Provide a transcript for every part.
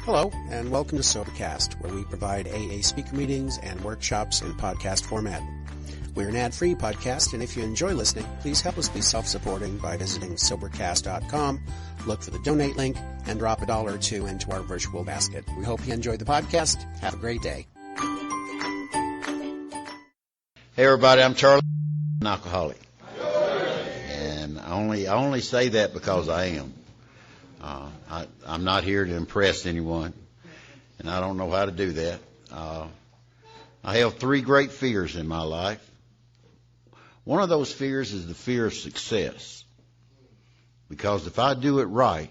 Hello, and welcome to Sobercast, where we provide AA speaker meetings and workshops in podcast format. We're an ad-free podcast, and if you enjoy listening, please help us be self-supporting by visiting Sobercast.com, look for the donate link, and drop $1 or $2 into our virtual basket. We hope you enjoyed the podcast. Have a great day. Hey everybody, I'm Charlie, an alcoholic. And I only say that because I am. I'm not here to impress anyone, and I don't know how to do that. I have 3 great fears in my life. One of those fears is the fear of success. Because if I do it right,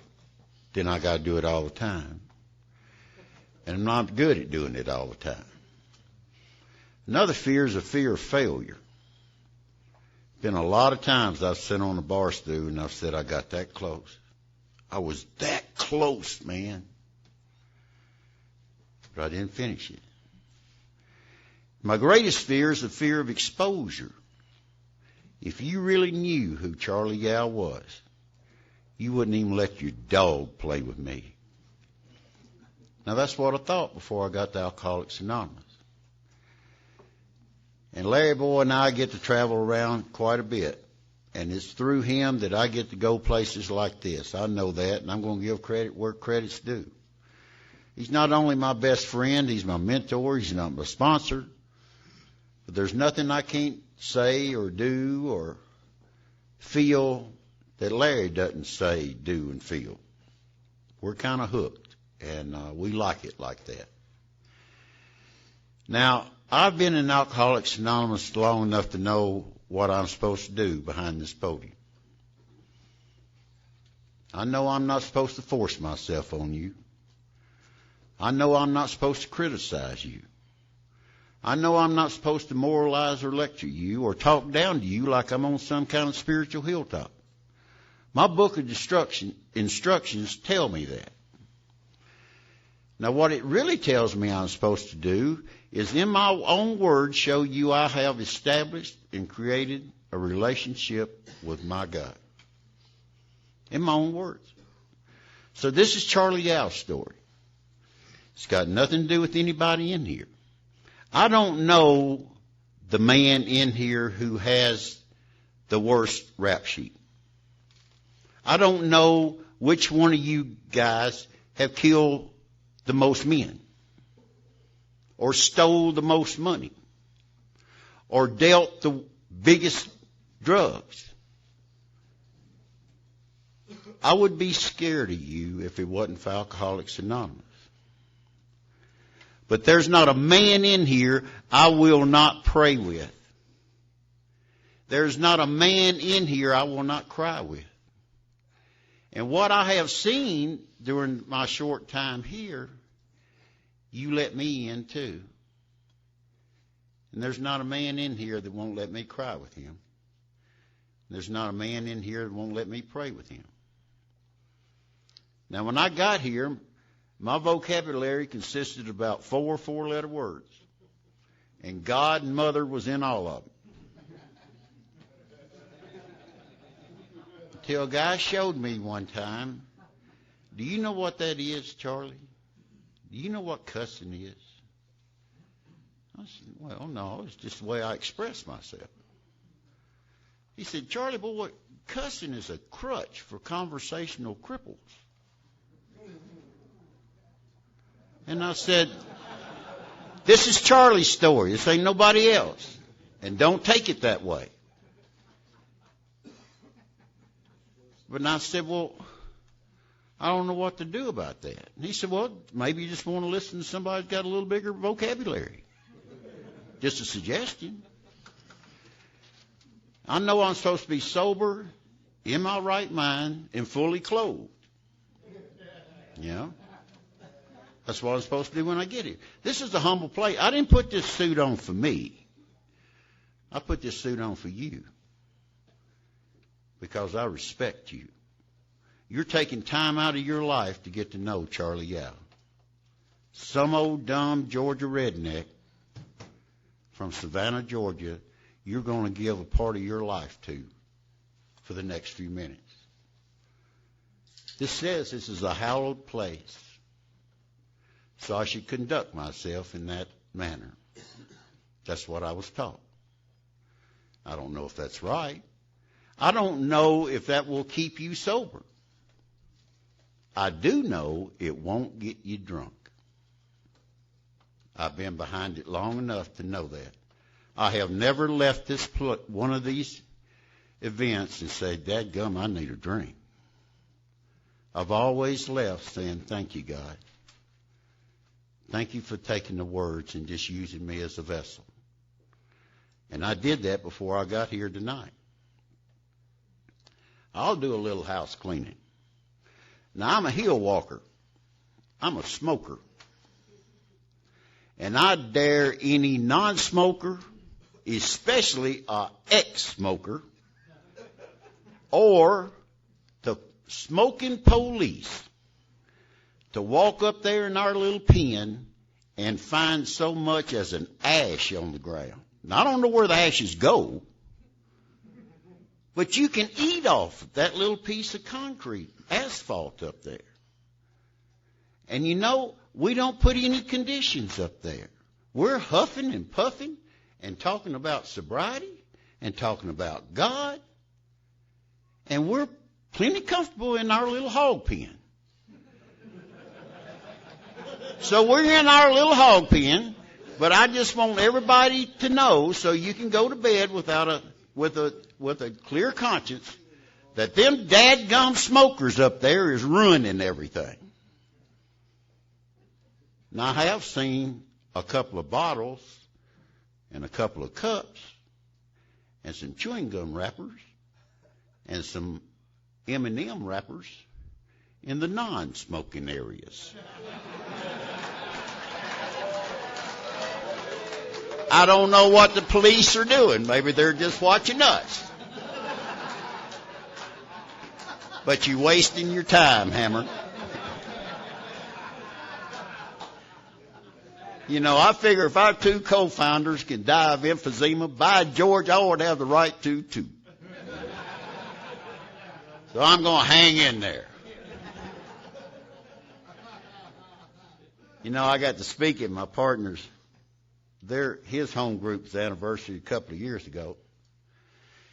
then I got to do it all the time. And I'm not good at doing it all the time. Another fear is a fear of failure. Been a lot of times I've sat on a bar stool and I've said I got that close. I was that close, man. But I didn't finish it. My greatest fear is the fear of exposure. If you really knew who Charlie Gow was, you wouldn't even let your dog play with me. Now that's what I thought before I got to Alcoholics Anonymous. And Larry Boy and I get to travel around quite a bit. And it's through him that I get to go places like this. I know that, and I'm going to give credit where credit's due. He's not only my best friend, he's my mentor, he's not my sponsor. But there's nothing I can't say or do or feel that Larry doesn't say, do, and feel. We're kind of hooked, and we like it like that. Now, I've been in Alcoholics Anonymous long enough to know what I'm supposed to do behind this podium. I know I'm not supposed to force myself on you. I know I'm not supposed to criticize you. I know I'm not supposed to moralize or lecture you or talk down to you like I'm on some kind of spiritual hilltop. My book of instructions tell me that. Now, what it really tells me I'm supposed to do is, in my own words, show you I have established and created a relationship with my God. In my own words. So this is Charlie Gow's story. It's got nothing to do with anybody in here. I don't know the man in here who has the worst rap sheet. I don't know which one of you guys have killed the most men, or stole the most money, or dealt the biggest drugs. I would be scared of you if it wasn't for Alcoholics Anonymous. But there's not a man in here I will not pray with. There's not a man in here I will not cry with. And what I have seen during my short time here, you let me in too. And there's not a man in here that won't let me cry with him. There's not a man in here that won't let me pray with him. Now, when I got here, my vocabulary consisted of about 4 four-letter words. And God and Mother was in all of them. Until a guy showed me one time, do you know what that is, Charlie? Do you know what cussing is? I said, well, no, it's just the way I express myself. He said, Charlie, boy, what cussing is a crutch for conversational cripples. And I said, this is Charlie's story. This ain't nobody else. And don't take it that way. But I said, well, I don't know what to do about that. And he said, well, maybe you just want to listen to somebody who's got a little bigger vocabulary. Just a suggestion. I know I'm supposed to be sober, in my right mind, and fully clothed. Yeah. That's what I'm supposed to do when I get here. This is a humble place. I didn't put this suit on for me. I put this suit on for you. Because I respect you. You're taking time out of your life to get to know Charlie Gow. Some old dumb Georgia redneck from Savannah, Georgia, you're going to give a part of your life to for the next few minutes. This says this is a hallowed place. So I should conduct myself in that manner. That's what I was taught. I don't know if that's right. I don't know if that will keep you sober. I do know it won't get you drunk. I've been behind it long enough to know that. I have never left one of these events and said, "Dadgum, I need a drink." I've always left saying, "Thank you, God. Thank you for taking the words and just using me as a vessel." And I did that before I got here tonight. I'll do a little house cleaning. Now, I'm a hill walker. I'm a smoker. And I dare any non-smoker, especially an ex-smoker, or the smoking police, to walk up there in our little pen and find so much as an ash on the ground. Now, I don't know where the ashes go, but you can eat off that little piece of concrete, asphalt up there. And you know, we don't put any conditions up there. We're huffing and puffing and talking about sobriety and talking about God. And we're plenty comfortable in our little hog pen. So we're in our little hog pen, but I just want everybody to know, so you can go to bed with a clear conscience, that them dadgum smokers up there is ruining everything. Now, I have seen a couple of bottles and a couple of cups and some chewing gum wrappers and some M&M wrappers in the non-smoking areas. I don't know what the police are doing. Maybe they're just watching us. But you're wasting your time, Hammer. You know, I figure if our two co-founders can die of emphysema, by George, I ought to have the right to too. So I'm going to hang in there. You know, I got to speak at my partner's, his home group's anniversary a couple of years ago.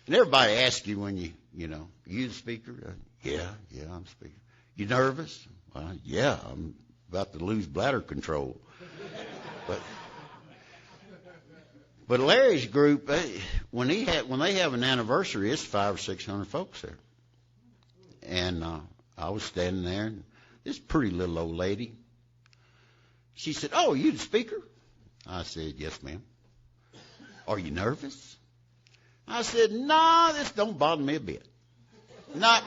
And everybody asks you when you the speaker? Yeah, I'm speaker. You nervous? Well, yeah, I'm about to lose bladder control. But Larry's group, when they have an anniversary, it's 500 or 600 folks there. And I was standing there, and this pretty little old lady, she said, "Oh, you the speaker?" I said, "Yes, ma'am." "Are you nervous?" I said, "No, this don't bother me a bit. Not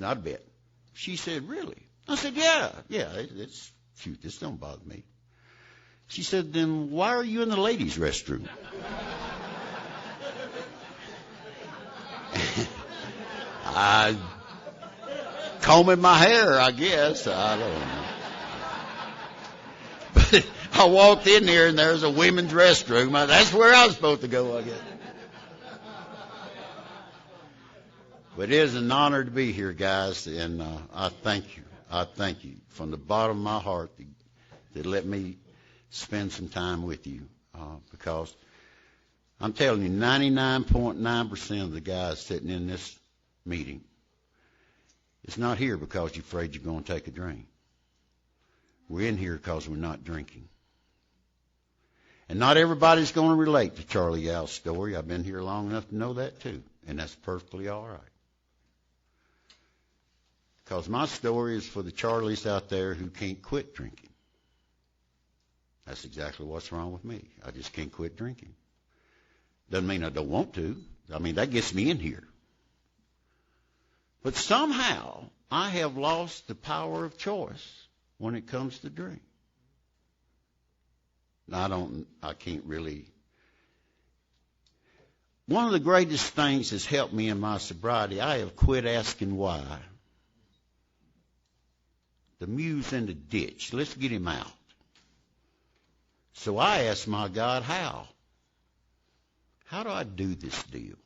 a bit." She said, "Really?" I said, Yeah, it's shoot, this don't bother me." She said, "Then why are you in the ladies' restroom?" I combing my hair, I guess. I don't know. But I walked in there, and there's a women's restroom. That's where I was supposed to go, I guess. But it is an honor to be here, guys, and I thank you. I thank you from the bottom of my heart to let me spend some time with you, because I'm telling you, 99.9% of the guys sitting in this meeting is not here because you're afraid you're going to take a drink. We're in here because we're not drinking. And not everybody's going to relate to Charlie Yow's story. I've been here long enough to know that too, and that's perfectly all right. Because my story is for the Charlies out there who can't quit drinking. That's exactly what's wrong with me. I just can't quit drinking. Doesn't mean I don't want to. I mean, that gets me in here. But somehow I have lost the power of choice when it comes to drink. I can't really. One of the greatest things that's helped me in my sobriety, I have quit asking why. The mew's in the ditch. Let's get him out. So I asked my God, how? How do I do this deal?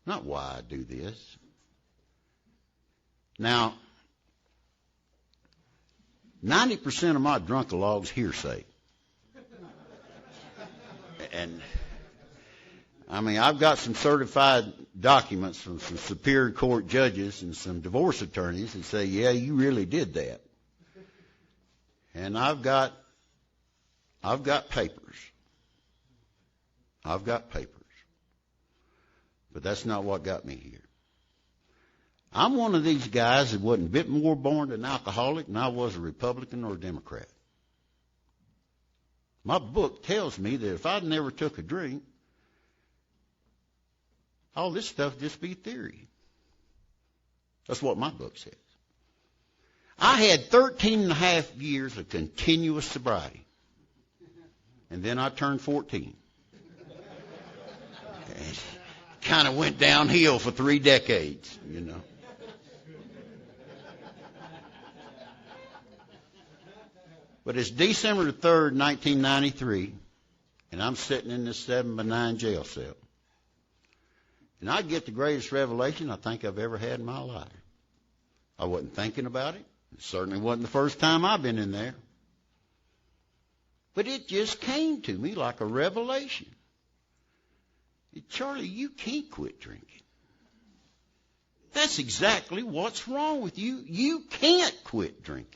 Not why I do this. Now, 90% of my drunk-a-log's hearsay. And, I mean, I've got some certified documents from some Superior Court judges and some divorce attorneys that say, yeah, you really did that. And I've got papers. I've got papers. But that's not what got me here. I'm one of these guys that wasn't a bit more born an alcoholic than I was a Republican or a Democrat. My book tells me that if I'd never took a drink, all this stuff would just be theory. That's what my book says. I had 13 and a half years of continuous sobriety. And then I turned 14. And kind of went downhill for 3 decades, you know. But it's December the 3rd, 1993, and I'm sitting in this 7x9 jail cell. And I get the greatest revelation I think I've ever had in my life. I wasn't thinking about it. It certainly wasn't the first time I've been in there. But it just came to me like a revelation. Charlie, you can't quit drinking. That's exactly what's wrong with you. You can't quit drinking.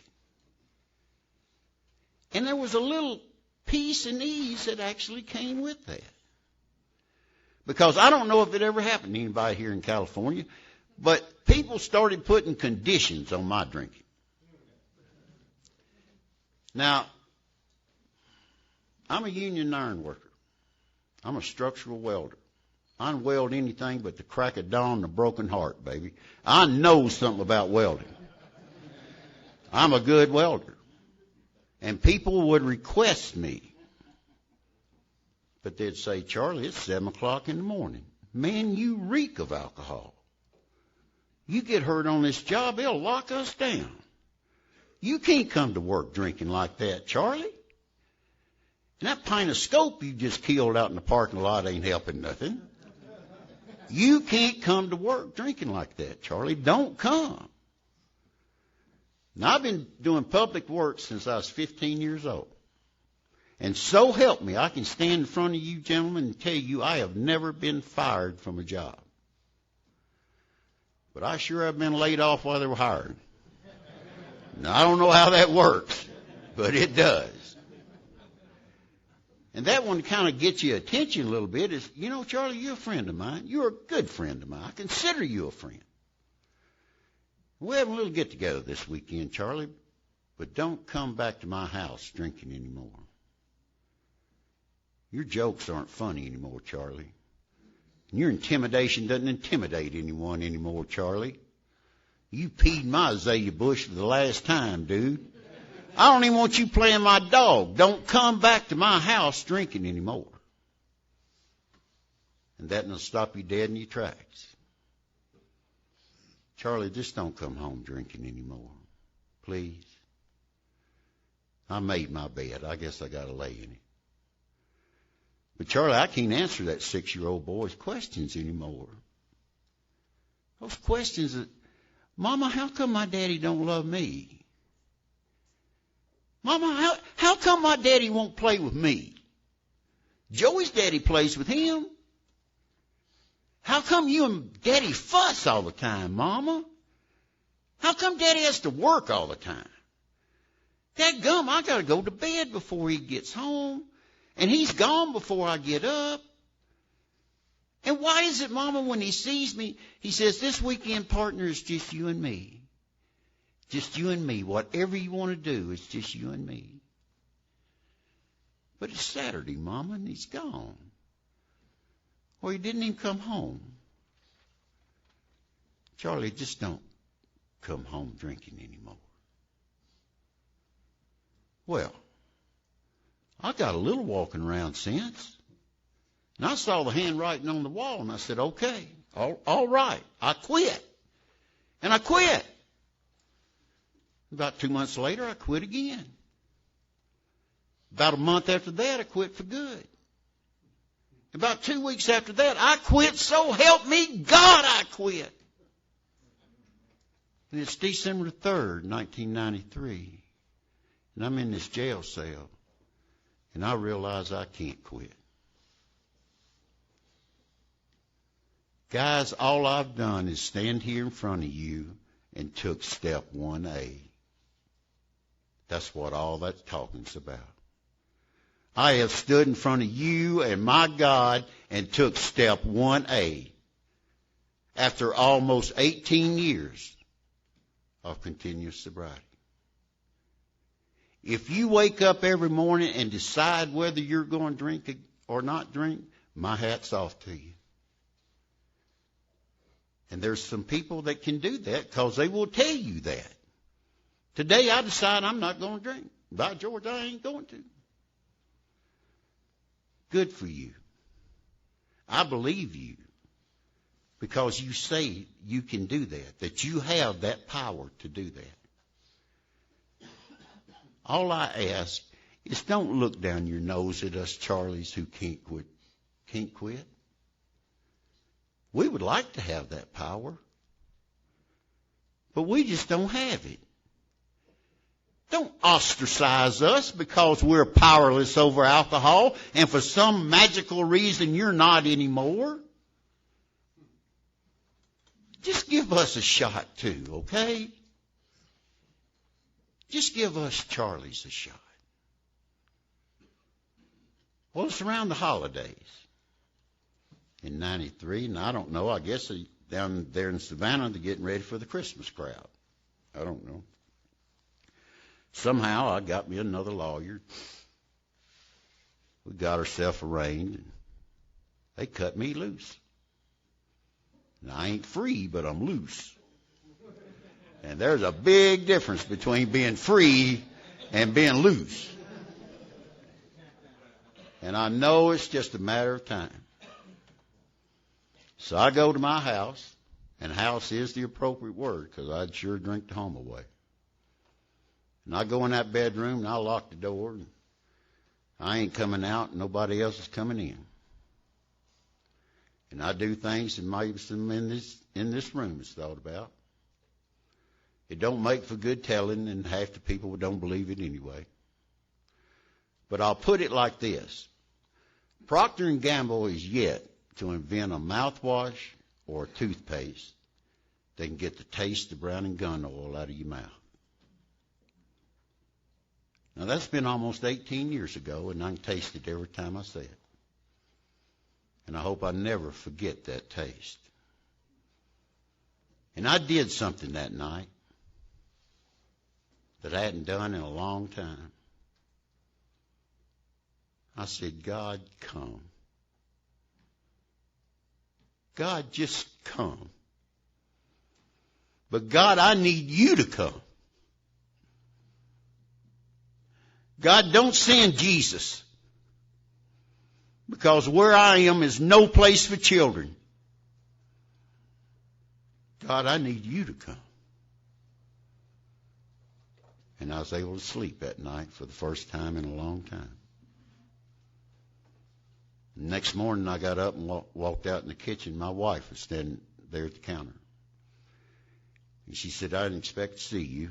And there was a little peace and ease that actually came with that. Because I don't know if it ever happened to anybody here in California, but people started putting conditions on my drinking. Now, I'm a union iron worker. I'm a structural welder. I can weld anything but the crack of dawn and a broken heart, baby. I know something about welding. I'm a good welder. And people would request me. But they'd say, Charlie, it's 7 o'clock in the morning. Man, you reek of alcohol. You get hurt on this job, they'll lock us down. You can't come to work drinking like that, Charlie. And that pint of scope you just killed out in the parking lot ain't helping nothing. You can't come to work drinking like that, Charlie. Don't come. Now, I've been doing public work since I was 15 years old. And so help me, I can stand in front of you gentlemen and tell you I have never been fired from a job. But I sure have been laid off while they were hiring. Now, I don't know how that works, but it does. And that one kind of gets your attention a little bit is, you know, Charlie, you're a friend of mine. You're a good friend of mine. I consider you a friend. We're having a little get-together this weekend, Charlie, but don't come back to my house drinking anymore. Your jokes aren't funny anymore, Charlie. And your intimidation doesn't intimidate anyone anymore, Charlie. You peed my azalea bush for the last time, dude. I don't even want you playing my dog. Don't come back to my house drinking anymore. And that will stop you dead in your tracks. Charlie, just don't come home drinking anymore. Please. I made my bed. I guess I got to lay in it. But Charlie, I can't answer that 6-year-old boy's questions anymore. Those questions that, Mama, how come my daddy don't love me? Mama, how come my daddy won't play with me? Joey's daddy plays with him. How come you and Daddy fuss all the time, Mama? How come Daddy has to work all the time? Dadgum, I got to go to bed before he gets home, and he's gone before I get up. And why is it, Mama, when he sees me, he says, this weekend, partner, is just you and me. Just you and me. Whatever you want to do, it's just you and me. But it's Saturday, Mama, and he's gone. Or he didn't even come home. Charlie, just don't come home drinking anymore. Well, I got a little walking around sense. And I saw the handwriting on the wall, and I said, okay, all right, I quit. And I quit. About 2 months later, I quit again. About a month after that, I quit for good. About 2 weeks after that, I quit. So help me God, I quit. And it's December 3rd, 1993. And I'm in this jail cell, and I realize I can't quit. Guys, all I've done is stand here in front of you and took step 1A. That's what all that talking's about. I have stood in front of you and my God and took step 1A after almost 18 years of continuous sobriety. If you wake up every morning and decide whether you're going to drink or not drink, my hat's off to you. And there's some people that can do that because they will tell you that. Today I decide I'm not going to drink. By George, I ain't going to. Good for you. I believe you because you say you can do that you have that power to do that. All I ask is don't look down your nose at us Charlies who can't quit. We would like to have that power, but we just don't have it. Don't ostracize us because we're powerless over alcohol and for some magical reason you're not anymore. Just give us a shot too, okay? Just give us Charlies a shot. Well, it's around the holidays. In 93, and I don't know, I guess down there in Savannah, they're getting ready for the Christmas crowd. I don't know. Somehow I got me another lawyer. We got ourselves arraigned, and they cut me loose. Now, I ain't free, but I'm loose. And there's a big difference between being free and being loose. And I know it's just a matter of time. So I go to my house, and house is the appropriate word because I'd sure drink the home away. And I go in that bedroom, and I lock the door, and I ain't coming out, and nobody else is coming in. And I do things that maybe some in this room has thought about. It don't make for good telling, and half the people don't believe it anyway. But I'll put it like this. Procter & Gamble is yet to invent a mouthwash or a toothpaste that can get the taste of brown and gun oil out of your mouth. Now, that's been almost 18 years ago, and I can taste it every time I say it. And I hope I never forget that taste. And I did something that night that I hadn't done in a long time. I said, God, come. God, just come. But God, I need you to come. God, don't send Jesus. Because where I am is no place for children. God, I need you to come. And I was able to sleep that night for the first time in a long time. Next morning, I got up and walked out in the kitchen. My wife was standing there at the counter. And she said, I didn't expect to see you.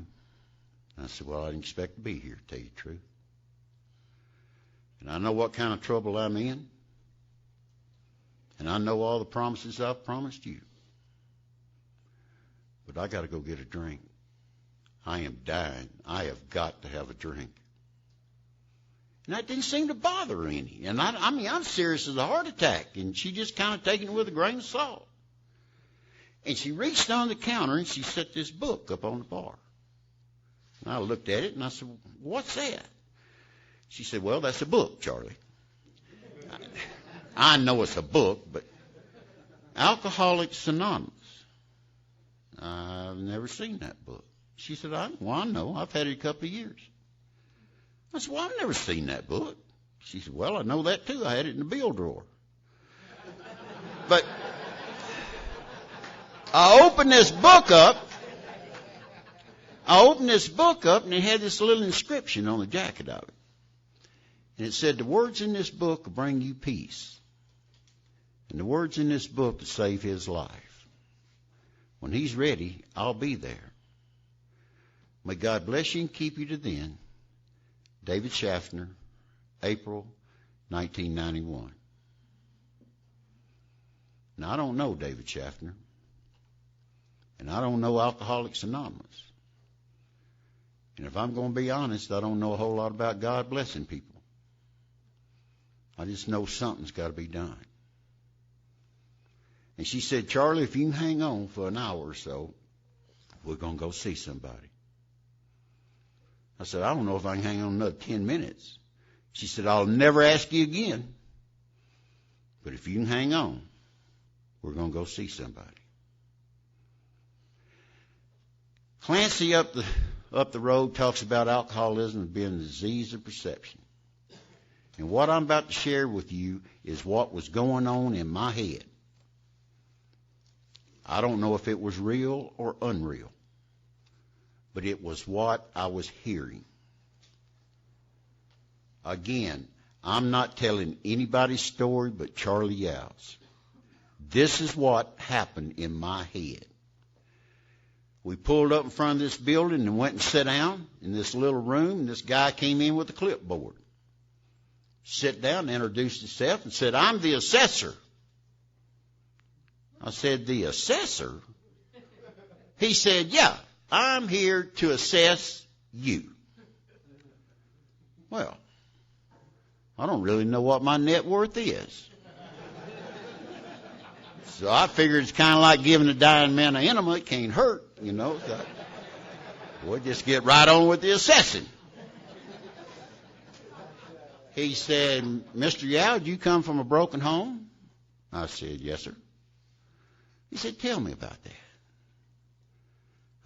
And I said, well, I didn't expect to be here, to tell you the truth. And I know what kind of trouble I'm in. And I know all the promises I've promised you. But I got to go get a drink. I am dying. I have got to have a drink. And that didn't seem to bother her any. And I mean, I'm serious as a heart attack. And she just kind of taken it with a grain of salt. And she reached on the counter and she set this book up on the bar. And I looked at it and I said, what's that? She said, well, that's a book, Charlie. I know it's a book, but Alcoholics Anonymous. I've never seen that book. She said, I know. I've had it a couple of years. I said, well, I've never seen that book. She said, well, I know that too. I had it in the bill drawer. But I opened this book up. And it had this little inscription on the jacket of it. And it said, the words in this book will bring you peace. And the words in this book will save his life. When he's ready, I'll be there. May God bless you and keep you to then. David Schaffner, April 1991. Now, I don't know David Schaffner, and I don't know Alcoholics Anonymous. And if I'm going to be honest, I don't know a whole lot about God blessing people. I just know something's got to be done. And she said, Charlie, if you can hang on for an hour or so, we're going to go see somebody. I said, I don't know if I can hang on another 10 minutes. She said, I'll never ask you again. But if you can hang on, we're going to go see somebody. Clancy up the road talks about alcoholism as being a disease of perception. And what I'm about to share with you is what was going on in my head. I don't know if it was real or unreal, but it was what I was hearing. Again, I'm not telling anybody's story but Charlie Yow's. This is what happened in my head. We pulled up in front of this building and went and sat down in this little room, and this guy came in with a clipboard. Sat down and introduced himself and said, I'm the assessor. I said, the assessor? He said, yeah, I'm here to assess you. Well, I don't really know what my net worth is. So I figured it's kind of like giving a dying man an enema. It can't hurt, you know. So we'll just get right on with the assessing. He said, Mr. Yow, did you come from a broken home? I said, yes, sir. He said, tell me about that.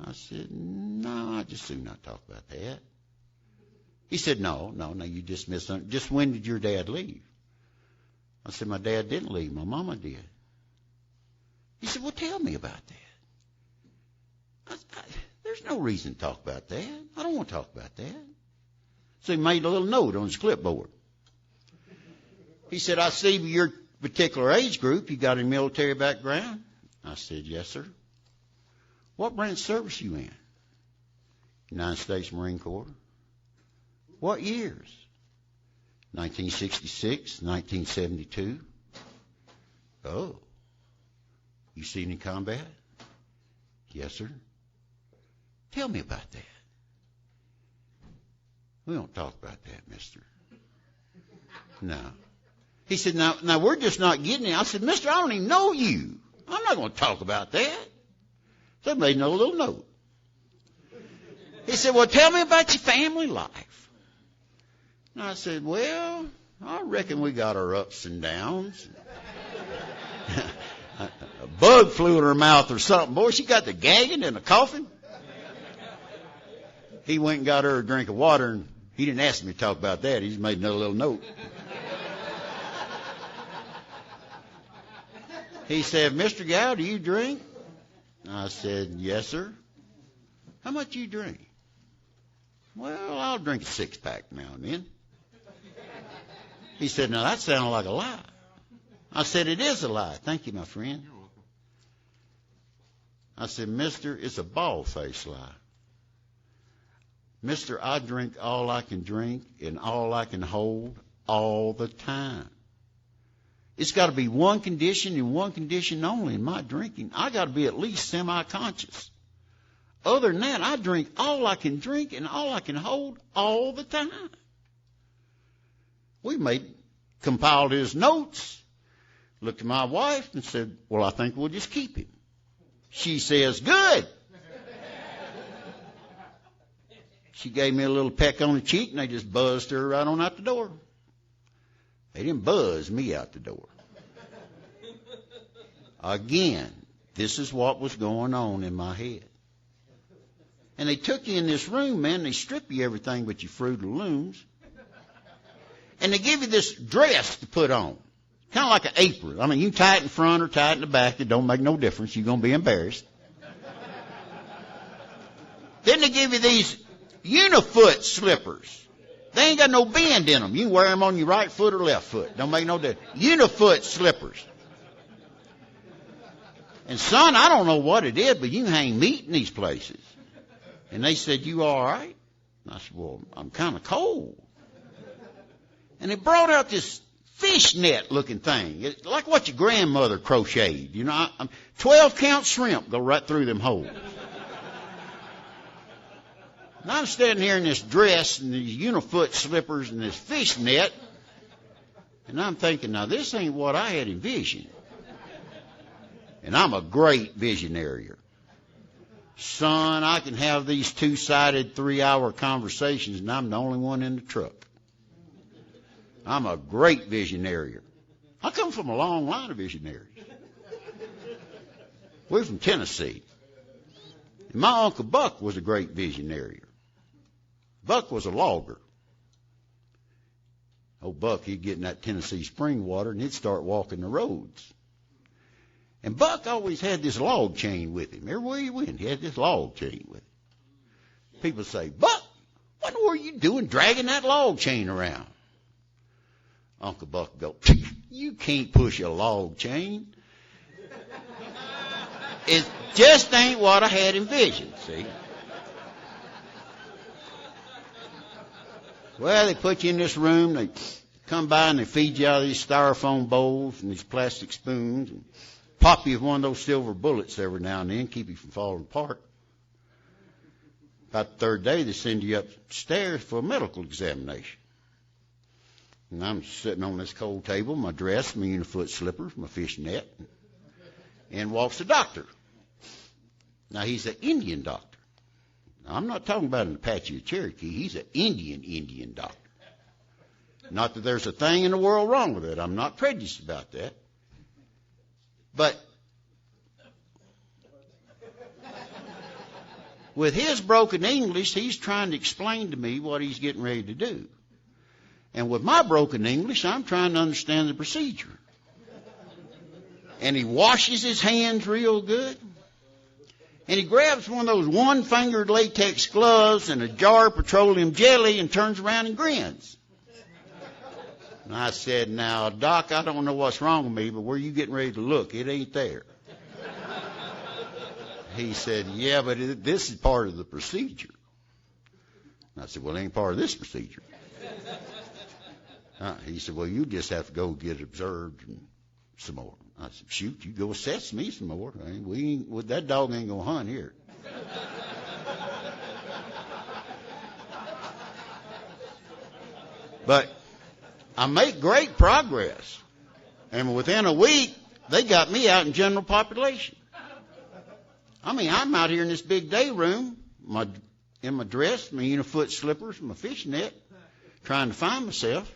I said, no, I just do not talk about that. He said, no, you just misunderstood. Just when did your dad leave? I said, my dad didn't leave. My mama did. He said, well, tell me about that. There's no reason to talk about that. I don't want to talk about that. So he made a little note on his clipboard. He said, I see your particular age group. You got a military background? I said, yes, sir. What branch service you in? United States Marine Corps. What years? 1966, 1972. Oh. You seen any combat? Yes, sir. Tell me about that. We don't talk about that, mister. No. He said, now we're just not getting it. I said, mister, I don't even know you. I'm not going to talk about that. So I made a little note. He said, well, tell me about your family life. And I said, well, I reckon we got our ups and downs. A bug flew in her mouth or something. Boy, she got the gagging and the coughing. He went and got her a drink of water, and he didn't ask me to talk about that. He just made another little note. He said, Mr. Gow, do you drink? I said, yes, sir. How much you drink? Well, I'll drink a six-pack now and then. He said, now that sounded like a lie. I said, it is a lie. Thank you, my friend. You're welcome. I said, mister, it's a bald-faced lie. Mister, I drink all I can drink and all I can hold all the time. It's got to be one condition and one condition only in my drinking. I got to be at least semi-conscious. Other than that, I drink all I can drink and all I can hold all the time. We compiled his notes, looked at my wife and said, well, I think we'll just keep him. She says, good. She gave me a little peck on the cheek, and they just buzzed her right on out the door. They didn't buzz me out the door. Again, this is what was going on in my head. And they took you in this room, man, and they strip you everything but your Fruit of the Looms. And they give you this dress to put on, kind of like an apron. I mean, you can tie it in front or tie it in the back. It don't make no difference. You're going to be embarrassed. Then they give you these unifoot slippers. They ain't got no bend in them. You can wear them on your right foot or left foot. Don't make no difference. Unifoot slippers. And son, I don't know what it is, but you can hang meat in these places. And they said, you all right? And I said, well, I'm kind of cold. And they brought out this fishnet looking thing. It's like what your grandmother crocheted. 12 count shrimp go right through them holes. And I'm standing here in this dress and these unifoot slippers and this fishnet. And I'm thinking, now this ain't what I had envisioned. And I'm a great visionary. Son, I can have these two-sided 3-hour conversations and I'm the only one in the truck. I'm a great visionary. I come from a long line of visionaries. We're from Tennessee. And my Uncle Buck was a great visionary. Buck was a logger. Old Buck, he'd get in that Tennessee spring water and he'd start walking the roads. And Buck always had this log chain with him. Everywhere he went, he had this log chain with him. People say, Buck, what were you doing dragging that log chain around? Uncle Buck go, you can't push a log chain. It just ain't what I had envisioned, see. Well, they put you in this room, they come by and they feed you out of these styrofoam bowls and these plastic spoons and pop you with one of those silver bullets every now and then, keep you from falling apart. About the third day, they send you upstairs for a medical examination. And I'm sitting on this cold table, my dress, my unifoot slippers, my fishnet, and walks the doctor. Now, he's an Indian doctor. Now, I'm not talking about an Apache or Cherokee. He's an Indian doctor. Not that there's a thing in the world wrong with it. I'm not prejudiced about that. But with his broken English, he's trying to explain to me what he's getting ready to do. And with my broken English, I'm trying to understand the procedure. And he washes his hands real good. And he grabs one of those one-fingered latex gloves and a jar of petroleum jelly and turns around and grins. And I said, now, Doc, I don't know what's wrong with me, but where you getting ready to look? It ain't there. He said, yeah, but this is part of the procedure. And I said, well, it ain't part of this procedure. He said, well, you just have to go get observed and some more. I said, shoot, you go assess me some more. That dog ain't going to hunt here. But I make great progress. And within a week, they got me out in general population. I mean, I'm out here in this big day room, in my dress, my unifoot slippers, my fishnet, trying to find myself.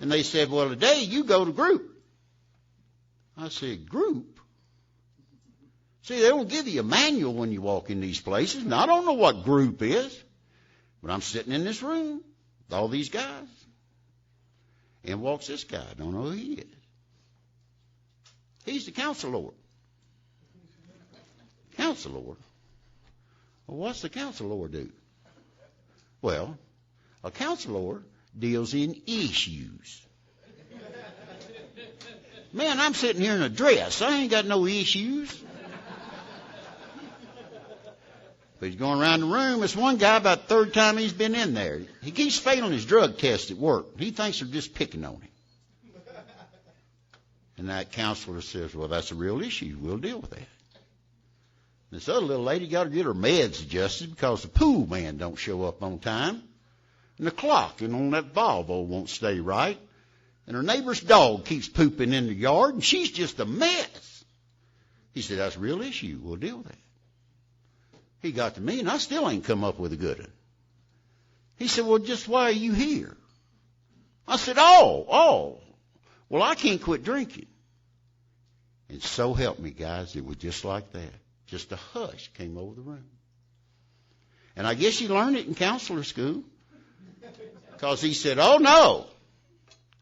And they said, well, today you go to group. I said, group? See, they don't give you a manual when you walk in these places. And I don't know what group is. But I'm sitting in this room with all these guys. And walks this guy. I don't know who he is. He's the counselor. Counselor? Well, what's the counselor do? Well, a counselor deals in issues. Man, I'm sitting here in a dress. I ain't got no issues. But he's going around the room. This one guy, about the third time he's been in there, he keeps failing his drug test at work. He thinks they're just picking on him. And that counselor says, well, that's a real issue. We'll deal with that. This other little lady got to get her meds adjusted because the pool man don't show up on time. And the clock on that Volvo won't stay right. And her neighbor's dog keeps pooping in the yard, and she's just a mess. He said, that's a real issue. We'll deal with that. He got to me, and I still ain't come up with a good one. He said, well, just why are you here? I said, well, I can't quit drinking. And so help me, guys, it was just like that. Just a hush came over the room. And I guess you learned it in counselor school. Because he said, oh, no.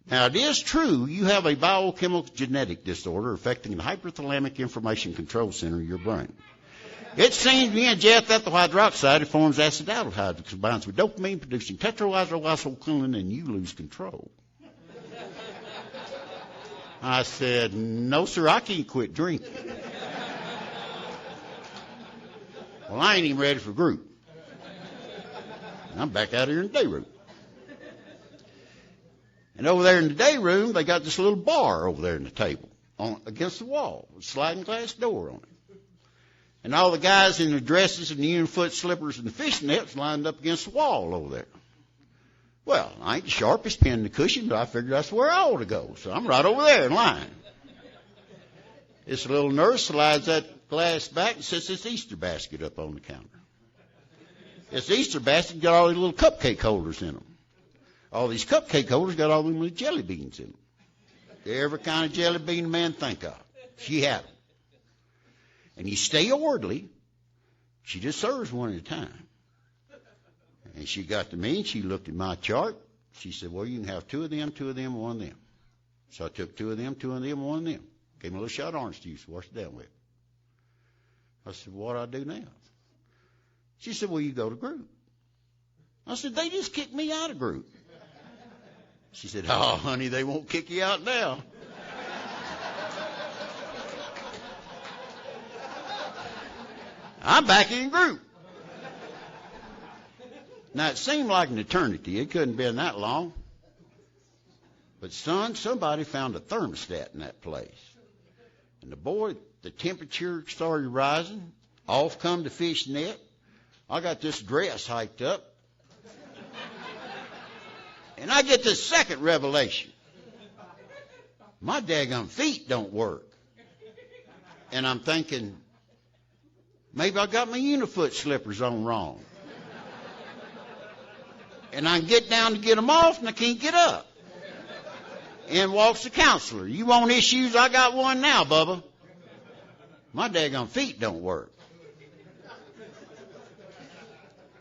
Now, it is true you have a biochemical genetic disorder affecting the hypothalamic information control center of your brain. It seems me and jet ethyl hydroxide, it forms acetaldehyde that combines with dopamine, producing tetrohydroacetylcholine, and you lose control. I said, no, sir, I can't quit drinking. Well, I ain't even ready for group. I'm back out here in the day room. And over there in the day room, they got this little bar over there in the table against the wall with a sliding glass door on it. And all the guys in their dresses and the union-foot slippers and the fishnets lined up against the wall over there. Well, I ain't the sharpest pin in the cushion, but I figured that's where I ought to go. So I'm right over there in line. This little nurse slides that glass back and sets this Easter basket up on the counter. This Easter basket got all these little cupcake holders in them. All these cupcake holders got all them little jelly beans in them. Every kind of jelly bean a man think of. She had them. And you stay orderly. She just serves one at a time. And she got to me and she looked at my chart. She said, well, you can have 2 of them, 2 of them, and 1 of them. So I took 2 of them, 2 of them, and 1 of them. Gave me a little shot of orange juice, washed it down with. I said, what do I do now? She said, well, you go to group. I said, they just kicked me out of group. She said, oh, honey, they won't kick you out now. I'm back in group. Now, it seemed like an eternity. It couldn't have been that long. But, son, somebody found a thermostat in that place. And the temperature started rising. Off come the fishnet. I got this dress hiked up. And I get this second revelation. My daggone feet don't work. And I'm thinking, maybe I got my unifoot slippers on wrong. And I can get down to get them off, and I can't get up. In walks the counselor. You want issues? I got one now, Bubba. My daggone feet don't work.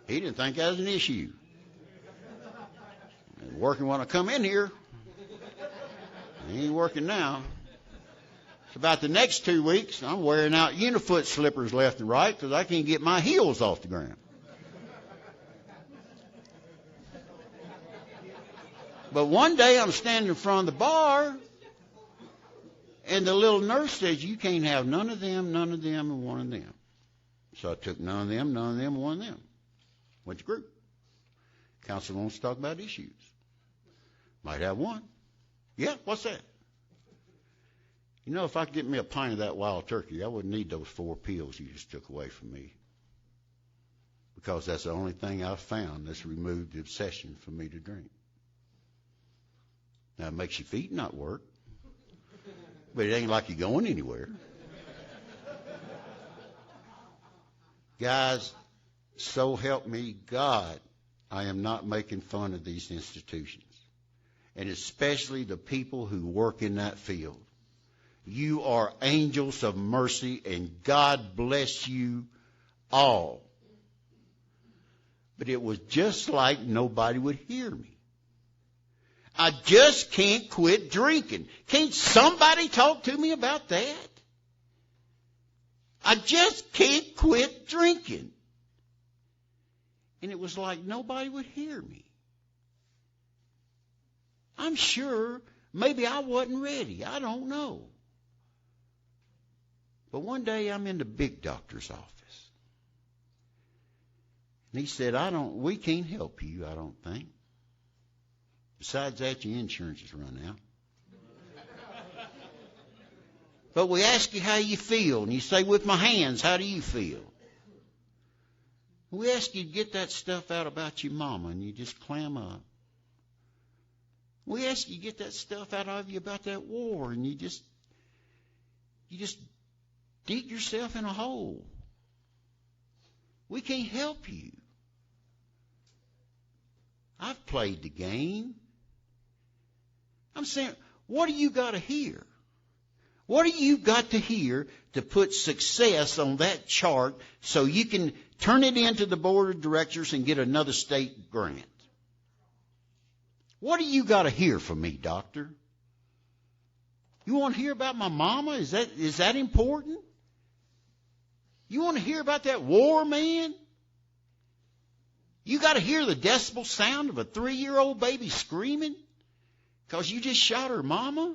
He didn't think that was an issue. It was working when I come in here. It ain't working now. It's about the next 2 weeks, I'm wearing out unifoot slippers left and right because I can't get my heels off the ground. But one day I'm standing in front of the bar, and the little nurse says, you can't have none of them, and 1 of them. So I took none of them, and 1 of them. Went to group. Counselor wants to talk about issues. Might have 1. Yeah, what's that? You know, if I could get me a pint of that wild turkey, I wouldn't need those 4 pills you just took away from me. Because that's the only thing I've found that's removed the obsession for me to drink. Now, it makes your feet not work, but it ain't like you're going anywhere. Guys, so help me God, I am not making fun of these institutions, and especially the people who work in that field. You are angels of mercy, and God bless you all. But it was just like nobody would hear me. I just can't quit drinking. Can't somebody talk to me about that? I just can't quit drinking. And it was like nobody would hear me. I'm sure maybe I wasn't ready. I don't know. But one day I'm in the big doctor's office. And he said, we can't help you, I don't think. Besides that, your insurance has run out. But we ask you how you feel, and you say, with my hands, how do you feel? We ask you to get that stuff out about your mama, and you just clam up. We ask you to get that stuff out of you about that war, and you just dig yourself in a hole. We can't help you. I've played the game. I'm saying, what do you got to hear? What do you got to hear to put success on that chart so you can turn it into the board of directors and get another state grant? What do you got to hear from me, doctor? You want to hear about my mama? Is that important? You want to hear about that war, man? You got to hear the decibel sound of a 3-year-old baby screaming because you just shot her mama?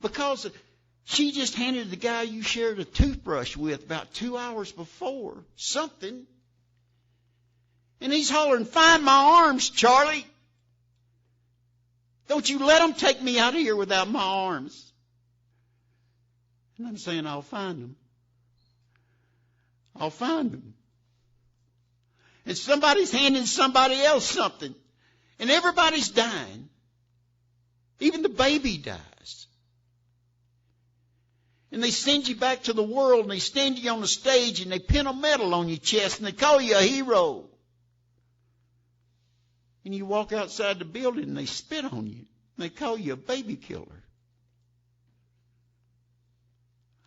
Because she just handed the guy you shared a toothbrush with about 2 hours before something. And he's hollering, find my arms, Charlie. Don't you let them take me out of here without my arms. And I'm saying, I'll find them. I'll find them. And somebody's handing somebody else something. And everybody's dying. Even the baby dies. And they send you back to the world, and they stand you on the stage, and they pin a medal on your chest, and they call you a hero. And you walk outside the building, and they spit on you, and they call you a baby killer.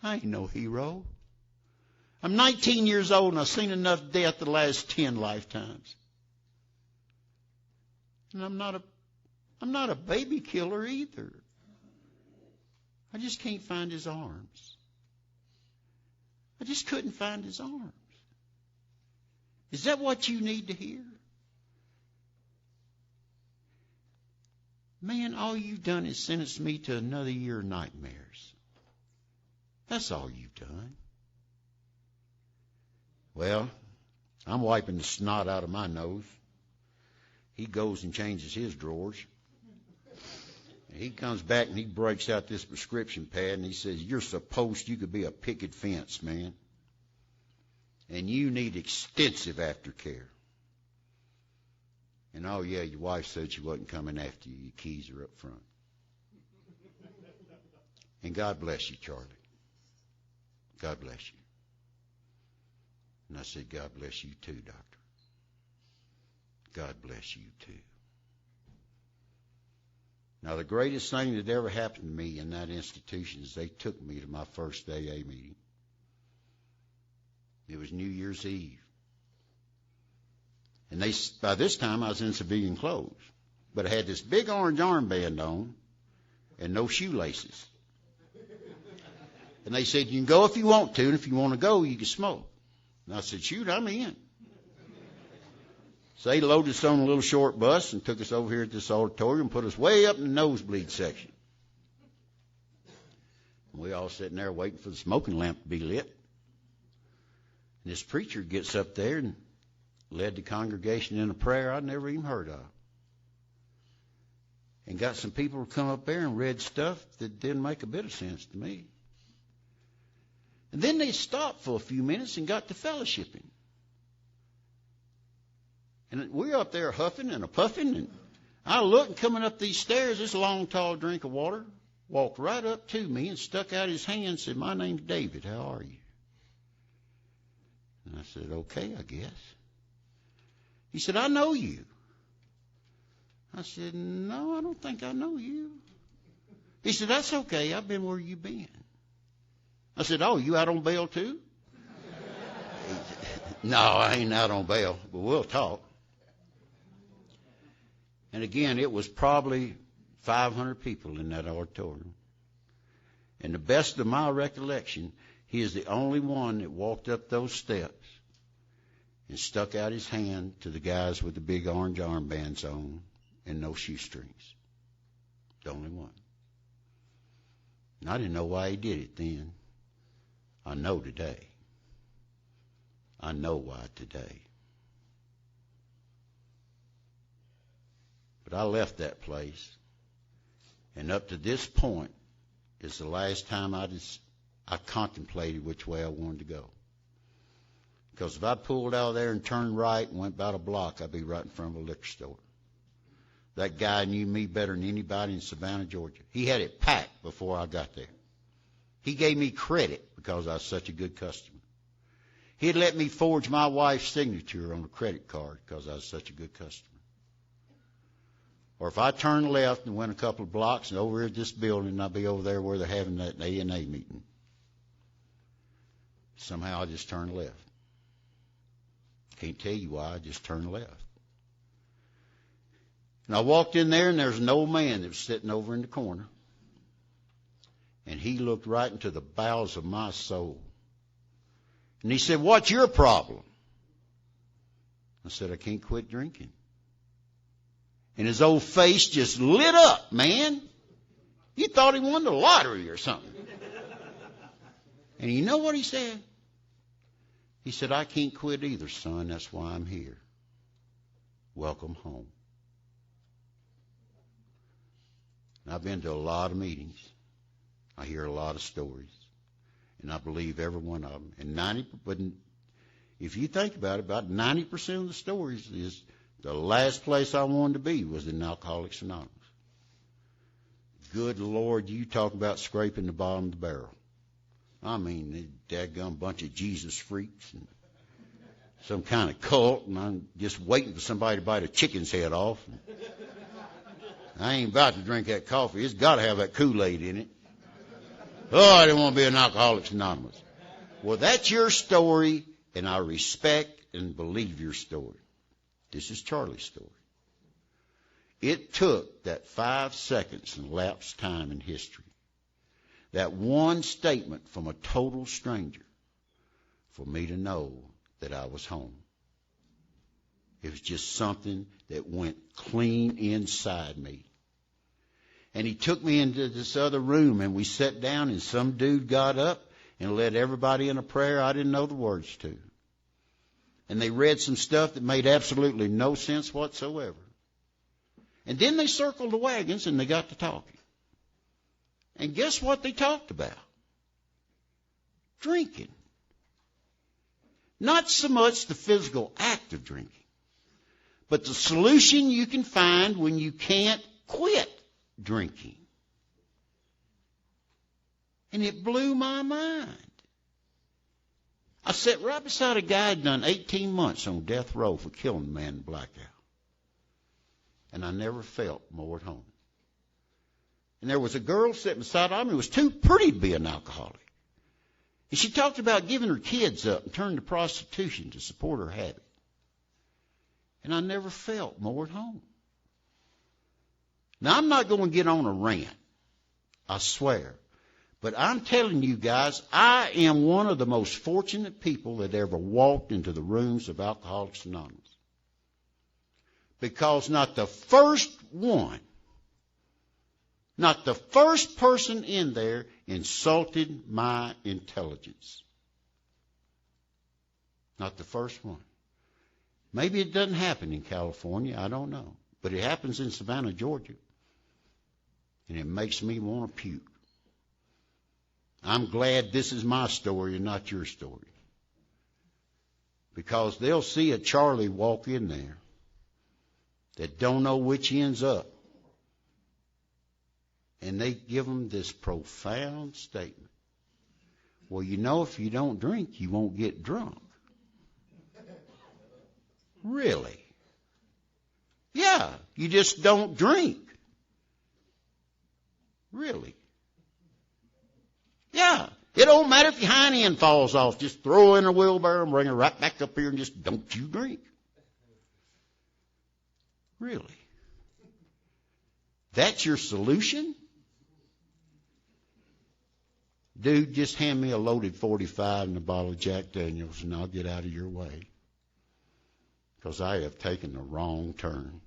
I ain't no hero. I'm 19 years old, and I've seen enough death the last 10 lifetimes. And I'm not a baby killer either. I just can't find his arms. I just couldn't find his arms. Is that what you need to hear? Man, all you've done is sentence me to another year of nightmares. That's all you've done. Well, I'm wiping the snot out of my nose. He goes and changes his drawers. He comes back and he breaks out this prescription pad and he says, you could be a picket fence, man. And you need extensive aftercare. And oh yeah, your wife said she wasn't coming after you. Your keys are up front. And God bless you, Charlie. God bless you. And I said, God bless you too, doctor. God bless you too. Now, the greatest thing that ever happened to me in that institution is they took me to my first AA meeting. It was New Year's Eve. And by this time, I was in civilian clothes. But I had this big orange armband on and no shoelaces. And they said, you can go if you want to, and if you want to go, you can smoke. And I said, shoot, I'm in. So they loaded us on a little short bus and took us over here at this auditorium and put us way up in the nosebleed section. And we all sitting there waiting for the smoking lamp to be lit. And this preacher gets up there and led the congregation in a prayer I'd never even heard of. And got some people to come up there and read stuff that didn't make a bit of sense to me. And then they stopped for a few minutes and got to fellowshipping. And we're up there huffing and a-puffing, and I looked, coming up these stairs, this long, tall drink of water walked right up to me and stuck out his hand and said, my name's David, how are you? And I said, okay, I guess. He said, I know you. I said, no, I don't think I know you. He said, that's okay, I've been where you been. I said, oh, you out on bail too? No, I ain't out on bail, but we'll talk. And again, it was probably 500 people in that auditorium. And the best of my recollection, he is the only one that walked up those steps and stuck out his hand to the guys with the big orange armbands on and no shoestrings. The only one. And I didn't know why he did it then. I know today. I know why today. But I left that place, and up to this point is the last time I contemplated which way I wanted to go. Because if I pulled out of there and turned right and went about a block, I'd be right in front of a liquor store. That guy knew me better than anybody in Savannah, Georgia. He had it packed before I got there. He gave me credit because I was such a good customer. He'd let me forge my wife's signature on a credit card because I was such a good customer. Or if I turned left and went a couple of blocks and over here at this building, I'd be over there where they're having that A&A meeting. Somehow I just turned left. Can't tell you why, I just turned left. And I walked in there, and there's an old man that was sitting over in the corner. And he looked right into the bowels of my soul. And he said, what's your problem? I said, I can't quit drinking. And his old face just lit up, man. You thought he won the lottery or something. And you know what he said? He said, I can't quit either, son. That's why I'm here. Welcome home. And I've been to a lot of meetings. I hear a lot of stories. And I believe every one of them. And if you think about it, about 90% of the stories is the last place I wanted to be was in Alcoholics Anonymous. Good Lord, you talk about scraping the bottom of the barrel. I mean, the daggum bunch of Jesus freaks and some kind of cult, and I'm just waiting for somebody to bite a chicken's head off. I ain't about to drink that coffee. It's got to have that Kool-Aid in it. Oh, I didn't want to be an Alcoholics Anonymous. Well, that's your story, and I respect and believe your story. This is Charlie's story. It took that 5 seconds in elapsed time in history, that one statement from a total stranger, for me to know that I was home. It was just something that went clean inside me. And he took me into this other room, and we sat down, and some dude got up and led everybody in a prayer I didn't know the words to. And they read some stuff that made absolutely no sense whatsoever. And then they circled the wagons, and they got to talking. And guess what they talked about? Drinking. Not so much the physical act of drinking, but the solution you can find when you can't quit drinking. And it blew my mind. I sat right beside a guy who'd done 18 months on death row for killing a man in blackout. And I never felt more at home. And there was a girl sitting beside me who was too pretty to be an alcoholic. And she talked about giving her kids up and turning to prostitution to support her habit. And I never felt more at home. Now, I'm not going to get on a rant, I swear. But I'm telling you guys, I am one of the most fortunate people that ever walked into the rooms of Alcoholics Anonymous. Because not the first one, not the first person in there insulted my intelligence. Not the first one. Maybe it doesn't happen in California, I don't know. But it happens in Savannah, Georgia. And it makes me want to puke. I'm glad this is my story and not your story. Because they'll see a Charlie walk in there that don't know which end's up. And they give them this profound statement. Well, you know, if you don't drink, you won't get drunk. Really? Yeah, you just don't drink. Really? Yeah. It don't matter if your hind end falls off. Just throw her in a wheelbarrow and bring her right back up here and just don't you drink. Really? That's your solution? Dude, just hand me a loaded 45 and a bottle of Jack Daniels and I'll get out of your way. Because I have taken the wrong turn.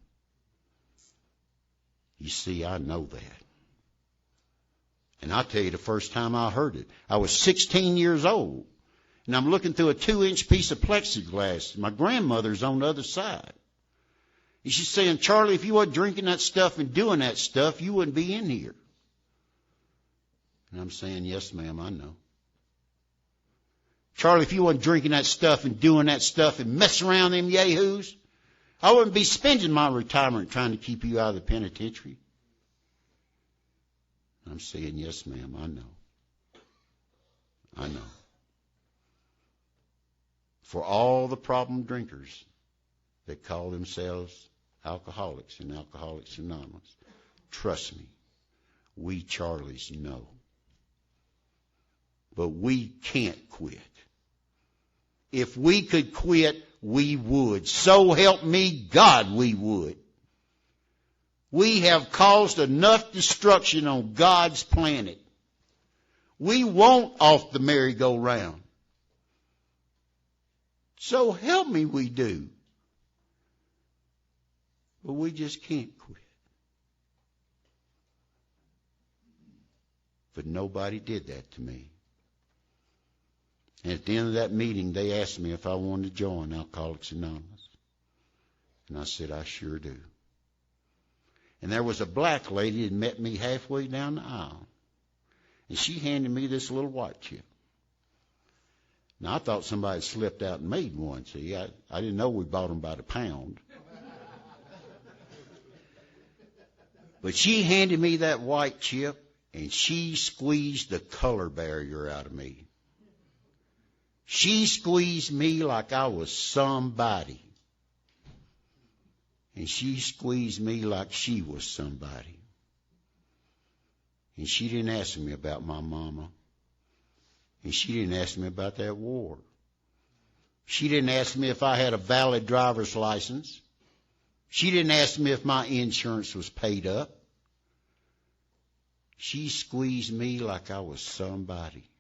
You see, I know that. And I'll tell you the first time I heard it, I was 16 years old. And I'm looking through a 2-inch piece of plexiglass. My grandmother's on the other side. And she's saying, Charlie, if you weren't drinking that stuff and doing that stuff, you wouldn't be in here. And I'm saying, yes, ma'am, I know. Charlie, if you weren't drinking that stuff and doing that stuff and messing around them yahoos, I wouldn't be spending my retirement trying to keep you out of the penitentiary. I'm saying, yes, ma'am, I know. I know. For all the problem drinkers that call themselves alcoholics and Alcoholics Anonymous, trust me, we Charlies know. But we can't quit. If we could quit, we would. So help me God, we would. We have caused enough destruction on God's planet. We want off the merry-go-round. So help me, we do. But we just can't quit. But nobody did that to me. And at the end of that meeting, they asked me if I wanted to join Alcoholics Anonymous. And I said, I sure do. And there was a black lady that met me halfway down the aisle. And she handed me this little white chip. Now, I thought somebody slipped out and made one. See, I didn't know we bought them by the pound. But she handed me that white chip, and she squeezed the color barrier out of me. She squeezed me like I was somebody. And she squeezed me like she was somebody. And she didn't ask me about my mama. And she didn't ask me about that war. She didn't ask me if I had a valid driver's license. She didn't ask me if my insurance was paid up. She squeezed me like I was somebody.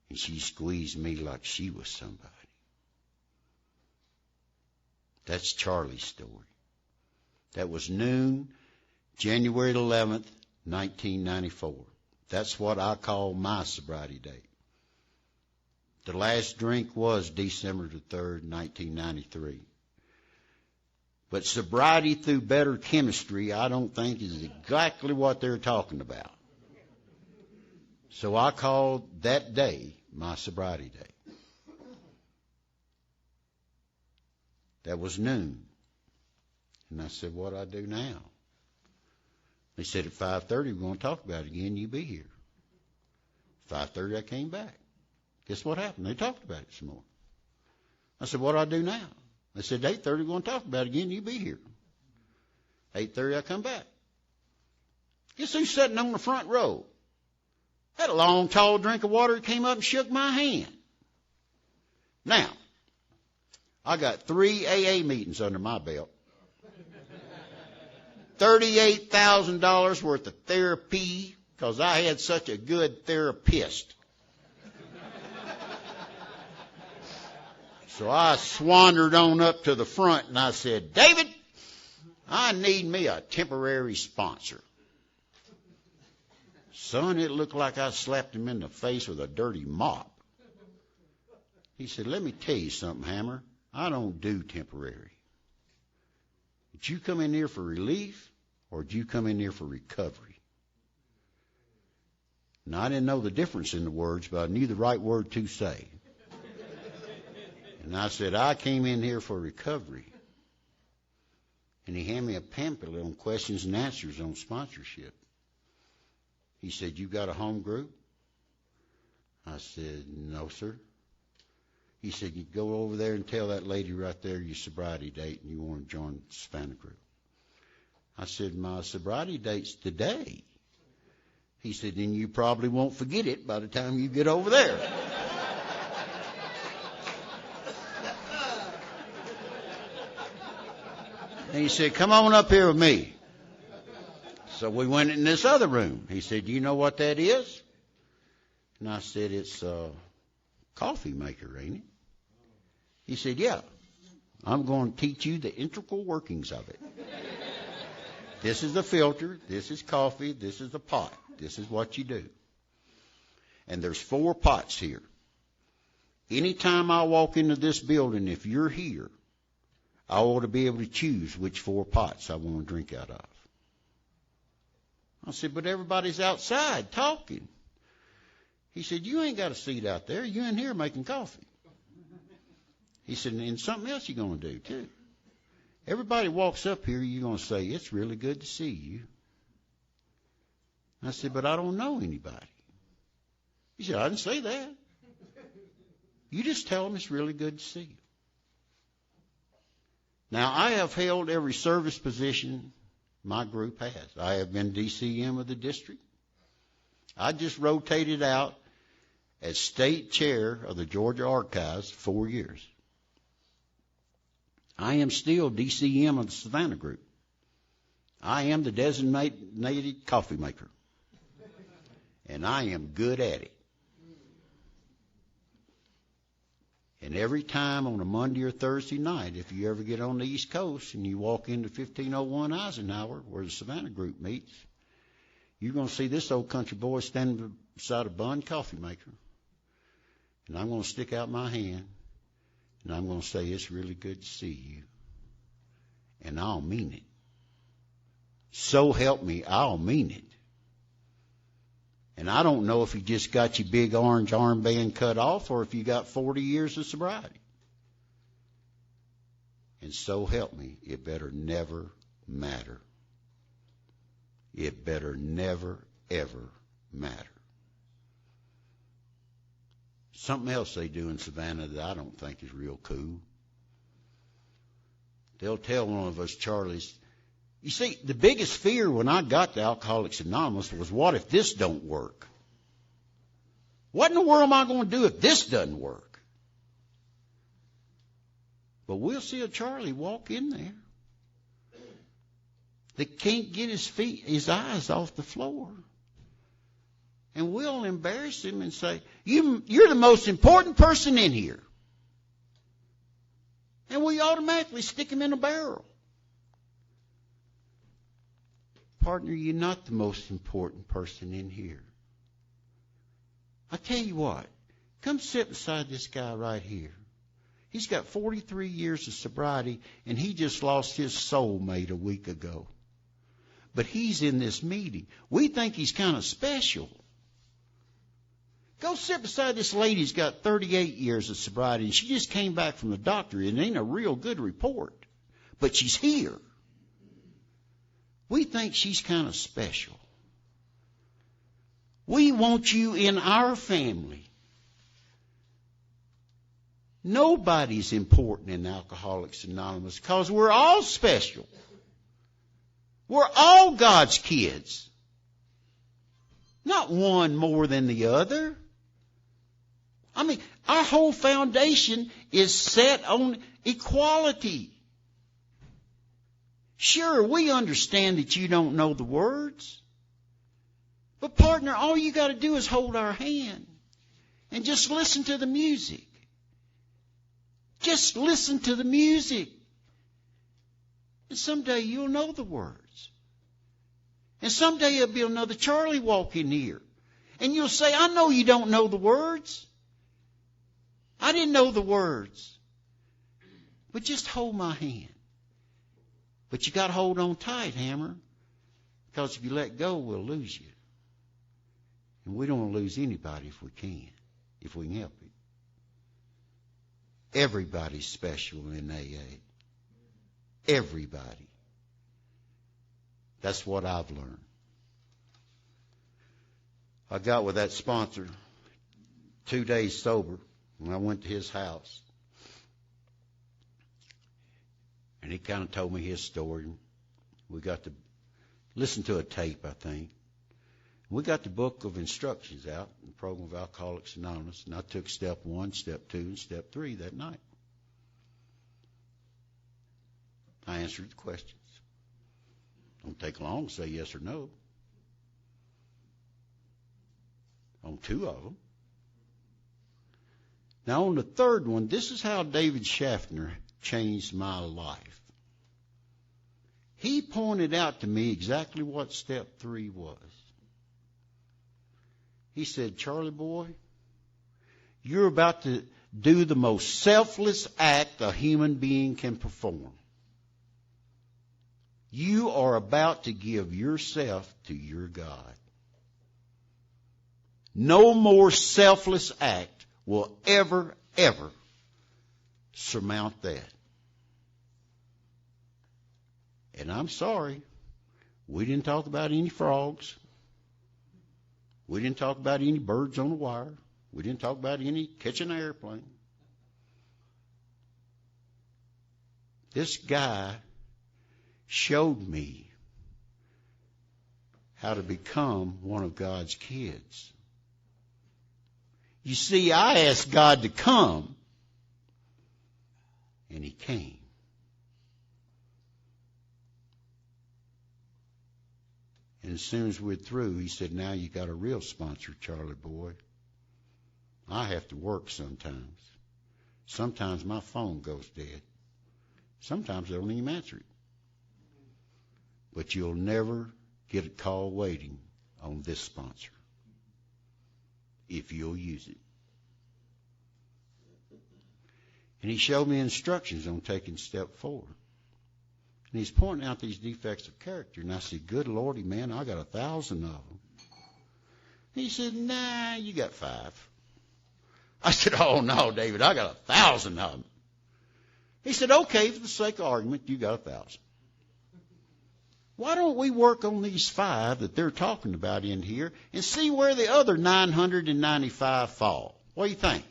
And she squeezed me like she was somebody. That's Charlie's story. That was noon, January 11th, 1994. That's what I call my sobriety date. The last drink was December the 3rd, 1993. But sobriety through better chemistry, I don't think is exactly what they're talking about. So I called that day my sobriety day. That was noon. And I said, what do I do now? They said at 5:30 we're going to talk about it again. You be here. 5:30 I came back. Guess what happened? They talked about it some more. I said, what do I do now? They said, 8:30 we're going to talk about it again. You be here. 8:30 I come back. Guess who's sitting on the front row? Had a long, tall drink of water, came up and shook my hand. Now, I got 3 AA meetings under my belt. $38,000 worth of therapy because I had such a good therapist. So I swandered on up to the front and I said, David, I need me a temporary sponsor. Son, it looked like I slapped him in the face with a dirty mop. He said, let me tell you something, Hammer. I don't do temporary. Did you come in here for relief or did you come in here for recovery? Now, I didn't know the difference in the words, but I knew the right word to say. And I said, I came in here for recovery. And he handed me a pamphlet on questions and answers on sponsorship. He said, you got a home group? I said, no, sir. He said, you go over there and tell that lady right there your sobriety date and you want to join the Savannah group. I said, my sobriety date's today. He said, then you probably won't forget it by the time you get over there. And he said, come on up here with me. So we went in this other room. He said, do you know what that is? And I said, it's a coffee maker, ain't it? He said, yeah. I'm going to teach you the integral workings of it. This is the filter. This is coffee. This is the pot. This is what you do. And there's 4 pots here. Anytime I walk into this building, if you're here, I ought to be able to choose which 4 pots I want to drink out of. I said, but everybody's outside talking. He said, you ain't got a seat out there. You in here making coffee. He said, and something else you're going to do, too. Everybody walks up here, you're going to say, it's really good to see you. I said, but I don't know anybody. He said, I didn't say that. You just tell them it's really good to see you. Now, I have held every service position my group has. I have been DCM of the district. I just rotated out as state chair of the Georgia Archives 4 years. I am still DCM of the Savannah group. I am the designated coffee maker. And I am good at it. And every time on a Monday or Thursday night, if you ever get on the East Coast and you walk into 1501 Eisenhower, where the Savannah group meets, you're going to see this old country boy standing beside a Bun coffee maker. And I'm going to stick out my hand, and I'm going to say, it's really good to see you. And I'll mean it. So help me, I'll mean it. And I don't know if you just got your big orange armband cut off or if you got 40 years of sobriety. And so help me, it better never matter. It better never, ever matter. Something else they do in Savannah that I don't think is real cool. They'll tell one of us Charlies, you see, the biggest fear when I got to Alcoholics Anonymous was, what if this don't work? What in the world am I going to do if this doesn't work? But we'll see a Charlie walk in there that can't get his eyes off the floor. And we'll embarrass him and say, you're the most important person in here. And we automatically stick him in a barrel. Partner, you're not the most important person in here. I tell you what, come sit beside this guy right here. He's got 43 years of sobriety, and he just lost his soulmate a week ago. But he's in this meeting. We think he's kind of special. Go sit beside this lady who's got 38 years of sobriety, and she just came back from the doctor. It ain't a real good report, but she's here. We think she's kind of special. We want you in our family. Nobody's important in Alcoholics Anonymous because we're all special. We're all God's kids. Not one more than the other. I mean, our whole foundation is set on equality. Sure, we understand that you don't know the words. But partner, all you got to do is hold our hand and just listen to the music. Just listen to the music. And someday you'll know the words. And someday there'll be another Charlie walk in here. And you'll say, I know you don't know the words. I didn't know the words. But just hold my hand. But you got to hold on tight, Hammer. Because if you let go, we'll lose you. And we don't want to lose anybody if we can help it. Everybody's special in AA. Everybody. That's what I've learned. I got with that sponsor 2 days sober when I went to his house. And he kind of told me his story. We got to listen to a tape, I think. We got the book of instructions out, the program of Alcoholics Anonymous, and I took step 1, step 2, and step 3 that night. I answered the questions. Don't take long to say yes or no. On 2 of them. Now on the 3rd one, this is how David Schaffner changed my life. He pointed out to me exactly what step 3 was. He said, Charlie boy, you're about to do the most selfless act a human being can perform. You are about to give yourself to your God. No more selfless act will ever, ever surmount that. And I'm sorry, we didn't talk about any frogs. We didn't talk about any birds on the wire. We didn't talk about any catching an airplane. This guy showed me how to become one of God's kids. You see, I asked God to come, and he came. And as soon as we're through, he said, now you got a real sponsor, Charlie boy. I have to work sometimes. Sometimes my phone goes dead. Sometimes I don't even answer it. But you'll never get a call waiting on this sponsor if you'll use it. And he showed me instructions on taking step 4. And he's pointing out these defects of character. And I said, good Lordy, man, I got 1,000 of them. He said, nah, you got 5. I said, oh, no, David, I got 1,000 of them. He said, okay, for the sake of argument, you got 1,000. Why don't we work on these 5 that they're talking about in here and see where the other 995 fall? What do you think?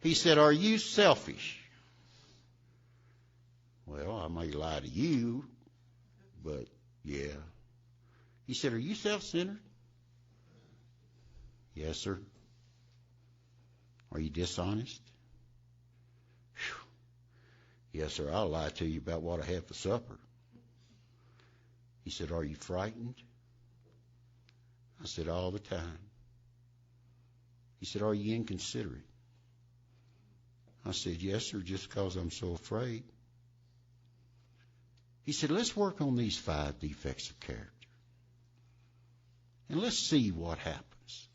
He said, are you selfish? Well, I may lie to you, but yeah. He said, are you self-centered? Yes, sir. Are you dishonest? Whew. Yes, sir. I'll lie to you about what I had for supper. He said, are you frightened? I said, all the time. He said, are you inconsiderate? I said, yes, sir, just because I'm so afraid. He said, let's work on these 5 defects of character. And let's see what happens.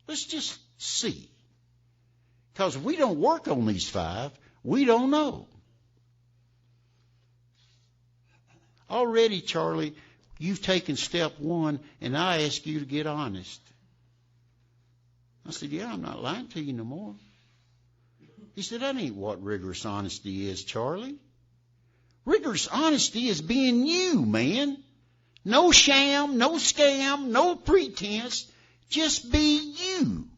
Let's just see. Because if we don't work on these 5, we don't know. Already, Charlie, you've taken step 1, and I ask you to get honest. I said, yeah, I'm not lying to you no more. He said, that ain't what rigorous honesty is, Charlie. Rigorous honesty is being you, man. No sham, no scam, no pretense. Just be you.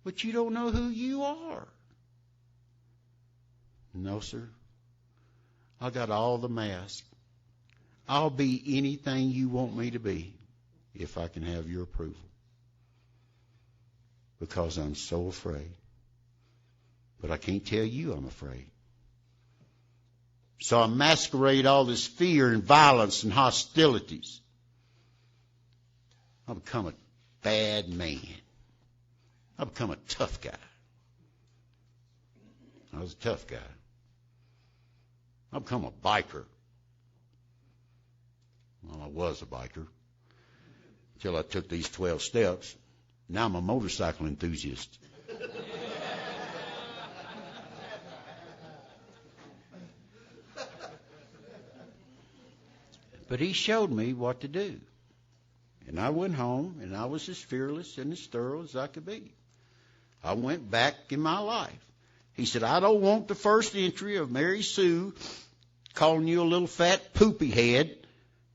But you don't know who you are. No, sir. I got all the masks. I'll be anything you want me to be if I can have your approval. Because I'm so afraid. But I can't tell you I'm afraid. So I masquerade all this fear and violence and hostilities. I become a bad man. I become a tough guy. I was a tough guy. I become a biker. Well, I was a biker until I took these 12 steps. Now I'm a motorcycle enthusiast. But he showed me what to do. And I went home, and I was as fearless and as thorough as I could be. I went back in my life. He said, I don't want the first entry of Mary Sue calling you a little fat poopy head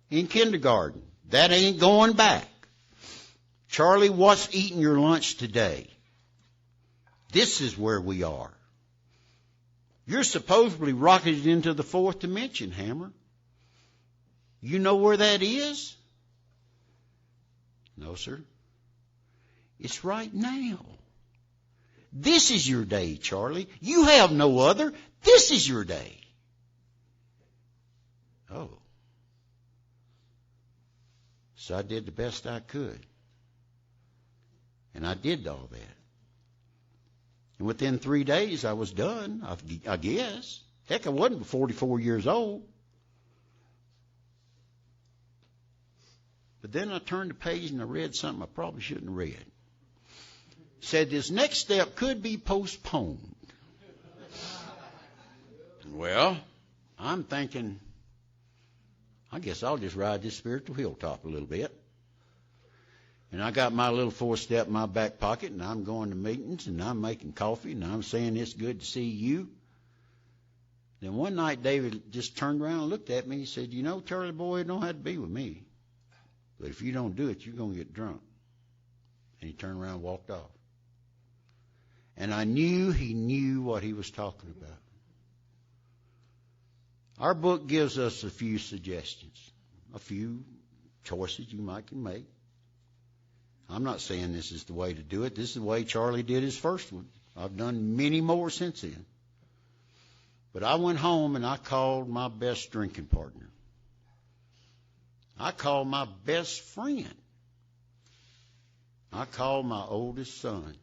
in kindergarten. That ain't going back. Charlie, what's eating your lunch today? This is where we are. You're supposedly rocketed into the 4th dimension, Hammer. You know where that is? No, sir. It's right now. This is your day, Charlie. You have no other. This is your day. Oh. So I did the best I could. And I did all that. And within 3 days, I was done, I guess. Heck, I wasn't 44 years old. But then I turned the page and I read something I probably shouldn't have read. It said this next step could be postponed. Well, I'm thinking, I guess I'll just ride this spiritual hilltop a little bit. And I got my little 4-step in my back pocket, and I'm going to meetings, and I'm making coffee, and I'm saying it's good to see you. Then one night David just turned around and looked at me. He said, you know, Charlie boy, it don't have to be with me. But if you don't do it, you're going to get drunk. And he turned around and walked off. And I knew he knew what he was talking about. Our book gives us a few suggestions, a few choices you might can make. I'm not saying this is the way to do it. This is the way Charlie did his first one. I've done many more since then. But I went home and I called my best drinking partner. I called my best friend. I called my oldest son.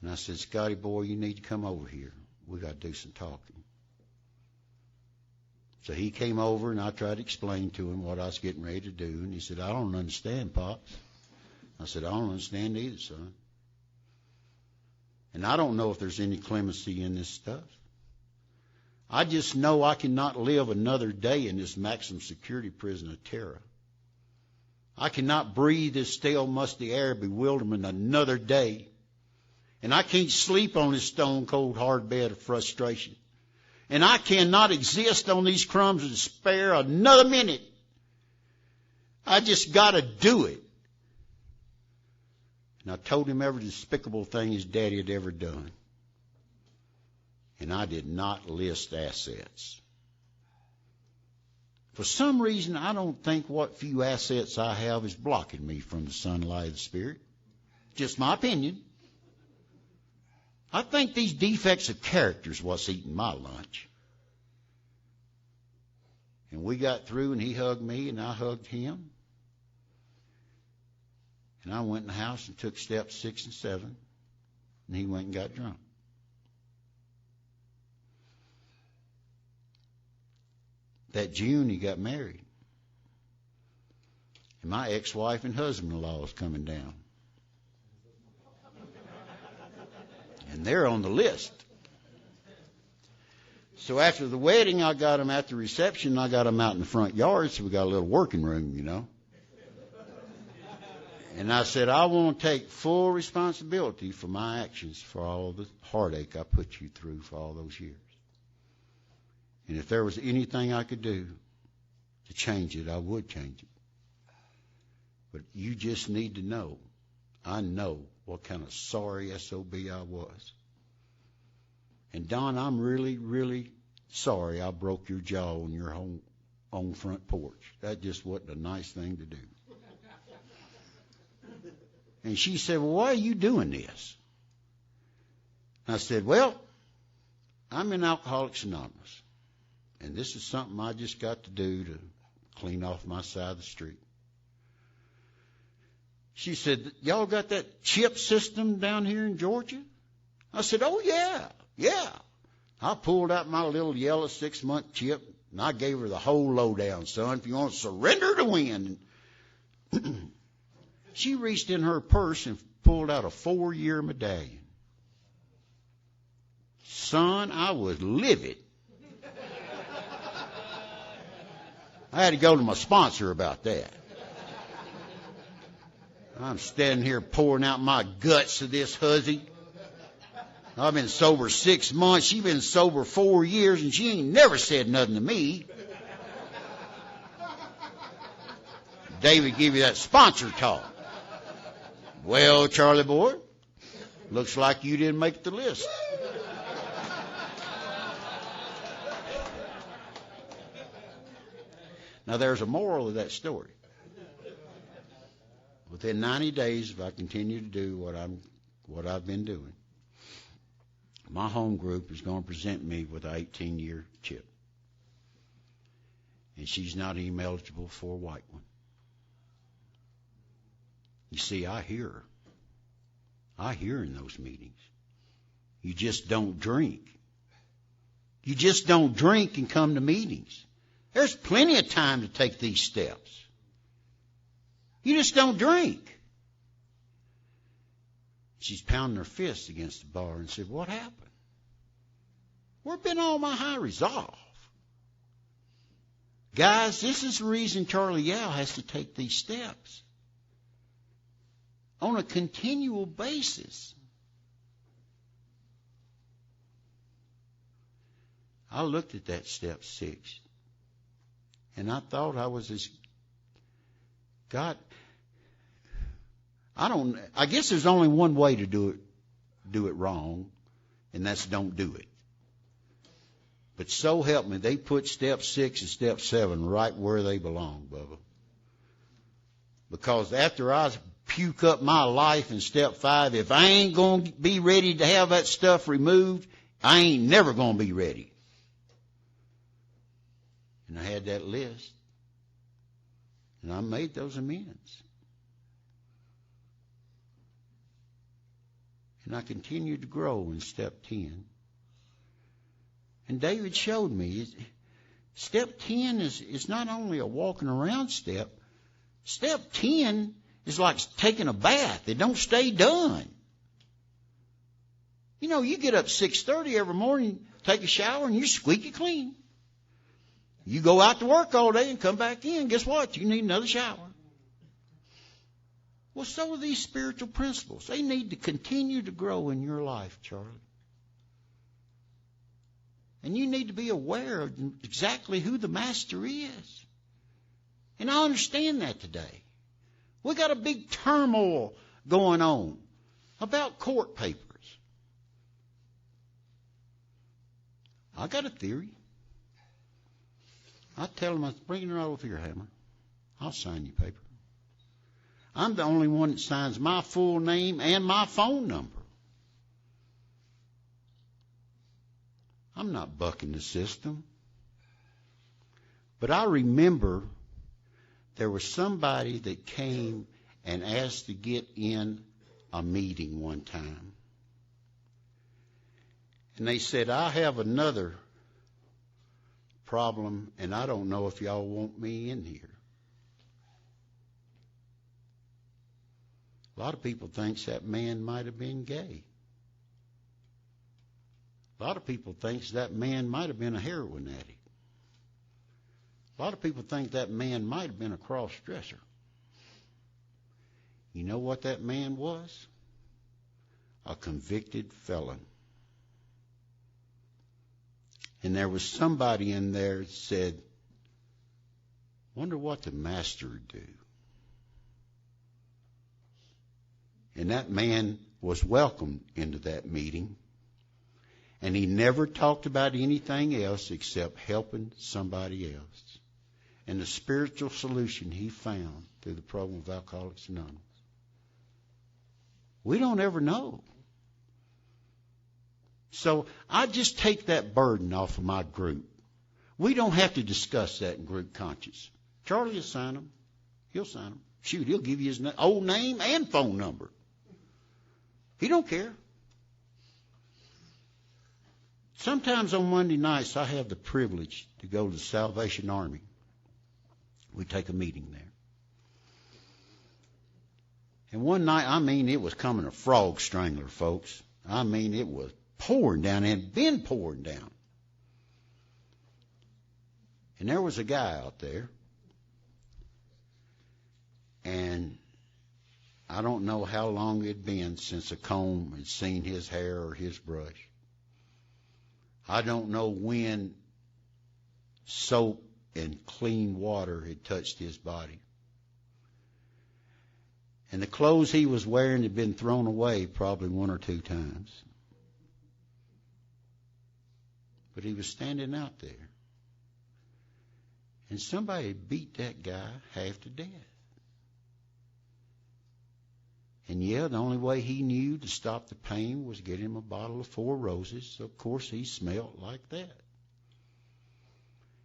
And I said, Scotty boy, you need to come over here. We got to do some talking. So he came over and I tried to explain to him what I was getting ready to do. And he said, I don't understand, Pops. I said, I don't understand either, son. And I don't know if there's any clemency in this stuff. I just know I cannot live another day in this maximum security prison of terror. I cannot breathe this stale, musty air of bewilderment another day. And I can't sleep on this stone-cold hard bed of frustration. And I cannot exist on these crumbs of despair another minute. I just got to do it. And I told him every despicable thing his daddy had ever done. And I did not list assets. For some reason, I don't think what few assets I have is blocking me from the sunlight of the Spirit. Just my opinion. I think these defects of character is what's eating my lunch. And we got through, and he hugged me, and I hugged him. And I went in the house and took steps 6 and 7, and he went and got drunk. That June, he got married. And my ex-wife and husband-in-law is coming down. And they're on the list. So after the wedding, I got them at the reception. I got them out in the front yard, so we got a little working room, you know. And I said, I want to take full responsibility for my actions, for all the heartache I put you through for all those years. And if there was anything I could do to change it, I would change it. But you just need to know, I know what kind of sorry SOB I was. And Don, I'm really, really sorry I broke your jaw on your own front porch. That just wasn't a nice thing to do. And she said, well, why are you doing this? I said, well, I'm in Alcoholics Anonymous. And this is something I just got to do to clean off my side of the street. She said, y'all got that chip system down here in Georgia? I said, oh, yeah. I pulled out my little yellow 6-month chip, and I gave her the whole lowdown, son. If you want to surrender to win. She reached in her purse and pulled out a 4-year medallion. Son, I was livid. I had to go to my sponsor about that. I'm standing here pouring out my guts to this hussy. I've been sober 6 months. She's been sober 4 years, and she ain't never said nothing to me. David give you that sponsor talk. Well, Charlie boy, looks like you didn't make the list. Now, there's a moral of that story. Within 90 days, if I continue to do what I've been doing, my home group is going to present me with an 18-year chip. And she's not even eligible for a white one. You see, I hear her. I hear in those meetings. You just don't drink. You just don't drink and come to meetings. There's plenty of time to take these steps. You just don't drink. She's pounding her fist against the bar and said, what happened? Where's been all my high resolve? Guys, this is the reason Charlie Yao has to take these steps. On a continual basis. I looked at that step 6. And I thought I was as God. I guess there's only one way to do it wrong, and that's don't do it. But so help me, they put step 6 and step 7 right where they belong, Bubba. Because after I puke up my life in step 5, if I ain't going to be ready to have that stuff removed, I ain't never going to be ready. And I had that list. And I made those amends. And I continued to grow in step 10. And David showed me, step 10 is not only a walking around step. Step 10 is like taking a bath. It don't stay done. You know, you get up 6:30 every morning, take a shower, and you're squeaky clean. You go out to work all day and come back in. Guess what? You need another shower. Well, so are these spiritual principles. They need to continue to grow in your life, Charlie. And you need to be aware of exactly who the master is. And I understand that today. We got a big turmoil going on about court papers. I got a theory. I tell them, bring it right over here, Hammer. I'll sign your paper. I'm the only one that signs my full name and my phone number. I'm not bucking the system. But I remember there was somebody that came and asked to get in a meeting one time. And they said, I have another problem, and I don't know if y'all want me in here. A lot of people think that man might have been gay. A lot of people think that man might have been a heroin addict. A lot of people think that man might have been a cross-dresser. You know what that man was? A convicted felon. And there was somebody in there that said, wonder what the master would do. And that man was welcomed into that meeting. And he never talked about anything else except helping somebody else. And the spiritual solution he found through the program of Alcoholics Anonymous. We don't ever know. So I just take that burden off of my group. We don't have to discuss that in group conscience. Charlie will sign them. He'll sign them. Shoot, he'll give you his old name and phone number. He don't care. Sometimes on Monday nights, I have the privilege to go to the Salvation Army. We take a meeting there. And one night, I mean, it was coming a frog strangler, folks. I mean, it was pouring down and been pouring down. And there was a guy out there. And I don't know how long it had been since a comb had seen his hair or his brush. I don't know when soap and clean water had touched his body. And the clothes he was wearing had been thrown away probably 1 or 2 times. But he was standing out there. And somebody beat that guy half to death. And yeah, the only way he knew to stop the pain was get him a bottle of 4 Roses. So of course he smelled like that.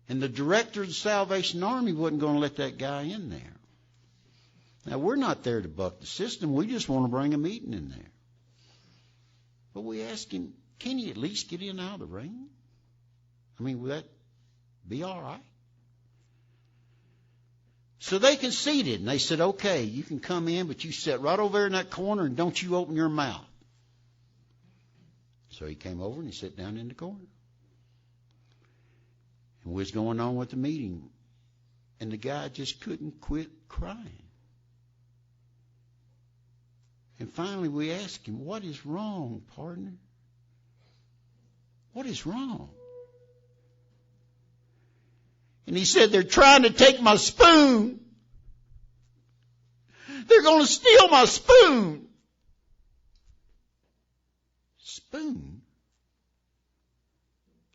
And the director of the Salvation Army wasn't going to let that guy in there. Now, we're not there to buck the system. We just want to bring a meeting in there. But we asked him, can you at least get in out of the rain? I mean, would that be all right? So they conceded, and they said, okay, you can come in, but you sit right over there in that corner, and don't you open your mouth. So he came over, and he sat down in the corner. And we was going on with the meeting, and the guy just couldn't quit crying. And finally we asked him, what is wrong, partner? What is wrong? And he said, they're trying to take my spoon. They're going to steal my spoon. Spoon?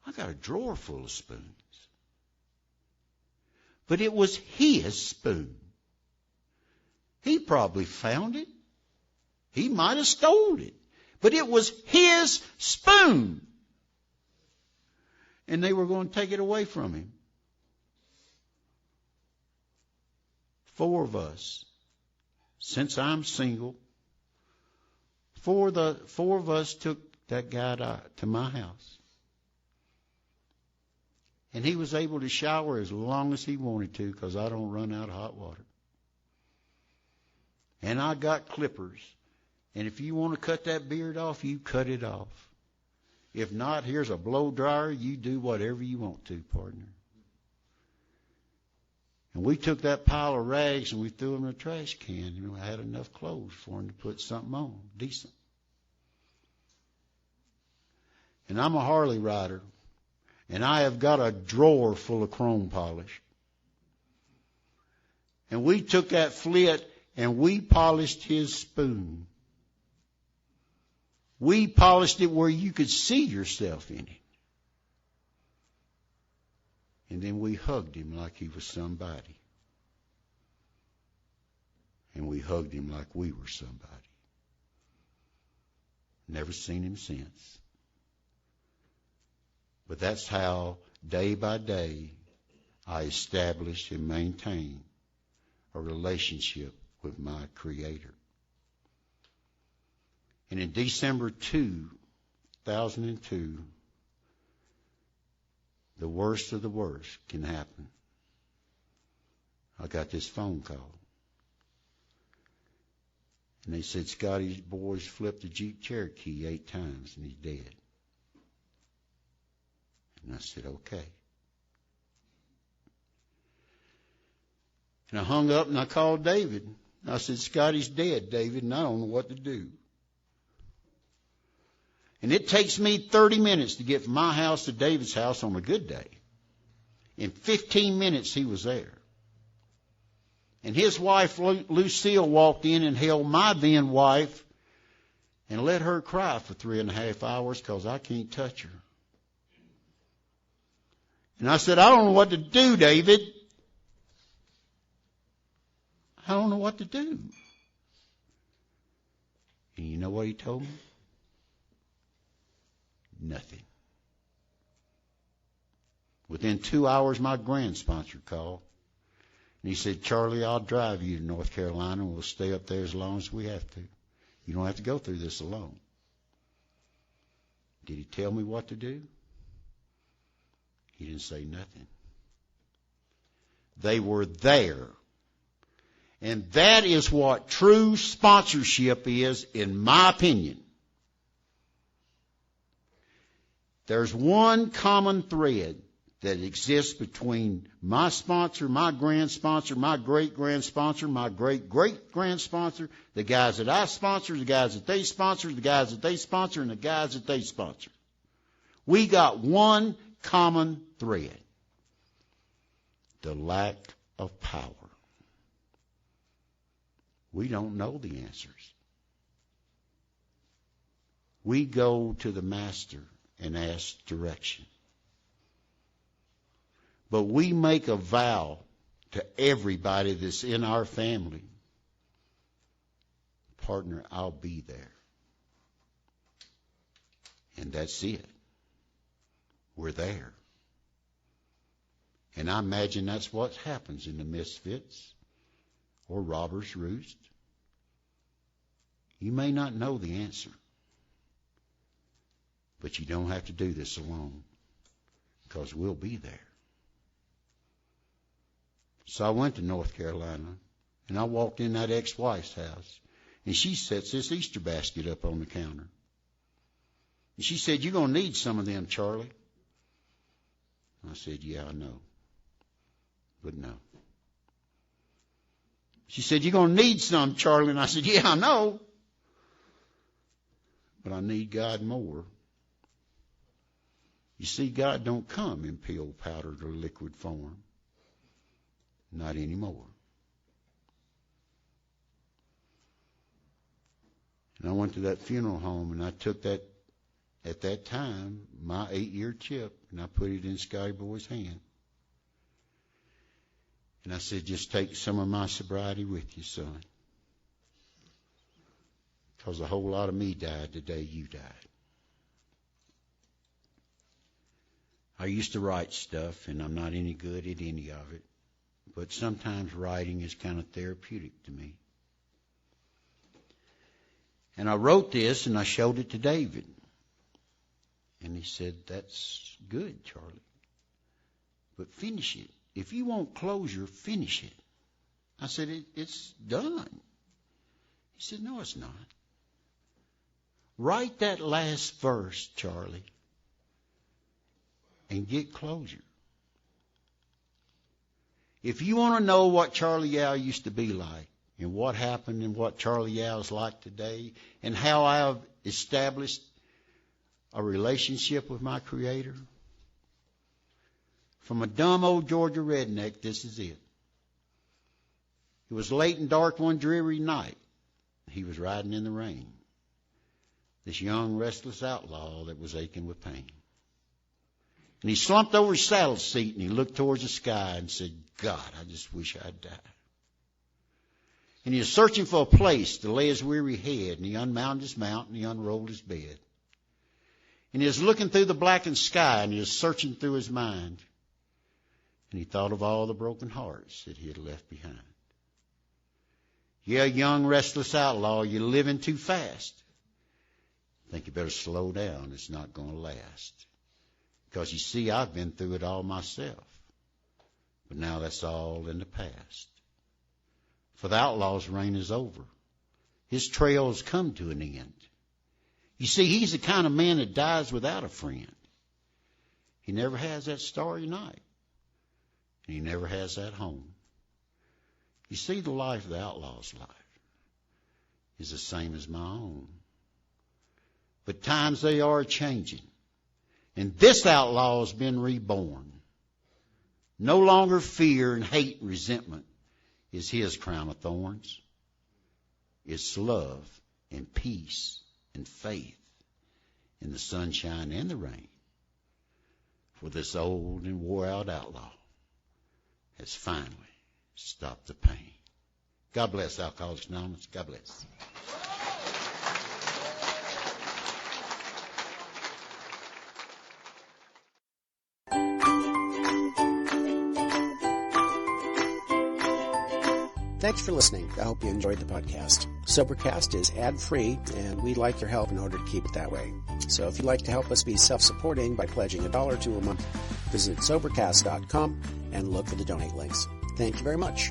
I got a drawer full of spoons. But it was his spoon. He probably found it. He might have stole it. But it was his spoon. And they were going to take it away from him. 4 of us, since I'm single, 4 of us took that guy to my house. And he was able to shower as long as he wanted to because I don't run out of hot water. And I got clippers. And if you want to cut that beard off, you cut it off. If not, here's a blow dryer. You do whatever you want to, partner. And we took that pile of rags and we threw them in a trash can. And we had enough clothes for him to put something on, decent. And I'm a Harley rider. And I have got a drawer full of chrome polish. And we took that flit and we polished his spoon. We polished it where you could see yourself in it. And then we hugged him like he was somebody. And we hugged him like we were somebody. Never seen him since. But that's how, day by day, I established and maintained a relationship with my Creator. And in December 2002, the worst of the worst can happen. I got this phone call. And they said, Scotty's boys flipped the Jeep Cherokee 8 times and he's dead. And I said, okay. And I hung up and I called David. I said, Scotty's dead, David, and I don't know what to do. And it takes me 30 minutes to get from my house to David's house on a good day. In 15 minutes, he was there. And his wife, Lucille, walked in and held my then wife and let her cry for 3.5 hours because I can't touch her. And I said, I don't know what to do, David. I don't know what to do. And you know what he told me? Nothing. Within 2 hours, my grand sponsor called. And he said, Charlie, I'll drive you to North Carolina and we'll stay up there as long as we have to. You don't have to go through this alone. Did he tell me what to do? He didn't say nothing. They were there. And that is what true sponsorship is, in my opinion. There's one common thread that exists between my sponsor, my grand sponsor, my great-grand sponsor, my great-great-grand sponsor, the guys that I sponsor, the guys that they sponsor, the guys that they sponsor, and the guys that they sponsor. We got one common thread. The lack of power. We don't know the answers. We go to the Master and ask direction. But we make a vow to everybody that's in our family. Partner, I'll be there. And that's it. We're there. And I imagine that's what happens in the Misfits or Robber's Roost. You may not know the answer. But you don't have to do this alone, because we'll be there. So I went to North Carolina, and I walked in that ex-wife's house, and she sets this Easter basket up on the counter. And she said, you're going to need some of them, Charlie. I said, yeah, I know. But no. She said, you're going to need some, Charlie. And I said, yeah, I know. But I need God more. You see, God don't come in pill, powdered, or liquid form. Not anymore. And I went to that funeral home, and I took that, at that time, my 8-year chip, and I put it in Scotty Boy's hand. And I said, just take some of my sobriety with you, son. Because a whole lot of me died the day you died. I used to write stuff, and I'm not any good at any of it. But sometimes writing is kind of therapeutic to me. And I wrote this, and I showed it to David. And he said, that's good, Charlie. But finish it. If you want closure, finish it. I said, it's done. He said, no, it's not. Write that last verse, Charlie. and get closure. If you want to know what Charlie Yao used to be like, and what happened and what Charlie Yao is like today, and how I have established a relationship with my Creator, from a dumb old Georgia redneck, this is it. It was late and dark one dreary night. He was riding in the rain. This young, restless outlaw that was aching with pain. And he slumped over his saddle seat and he looked towards the sky and said, God, I just wish I'd die. And he was searching for a place to lay his weary head, and he unmounted his mount and he unrolled his bed. And he was looking through the blackened sky and he was searching through his mind. And he thought of all the broken hearts that he had left behind. Yeah, young, restless outlaw, you're living too fast. I think you better slow down. It's not going to last. Because you see, I've been through it all myself. But now that's all in the past. For the outlaw's reign is over. His trail has come to an end. You see, he's the kind of man that dies without a friend. He never has that starry night. And he never has that home. You see, the life of the outlaw's life is the same as my own. But times they are changing. And this outlaw has been reborn. No longer fear and hate and resentment is his crown of thorns. It's love and peace and faith in the sunshine and the rain. For this old and wore-out outlaw has finally stopped the pain. God bless Alcoholics Anonymous. God bless. Thanks for listening. I hope you enjoyed the podcast. Sobercast is ad-free, and we'd like your help in order to keep it that way. So if you'd like to help us be self-supporting by pledging $1 or $2 a month, visit Sobercast.com and look for the donate links. Thank you very much.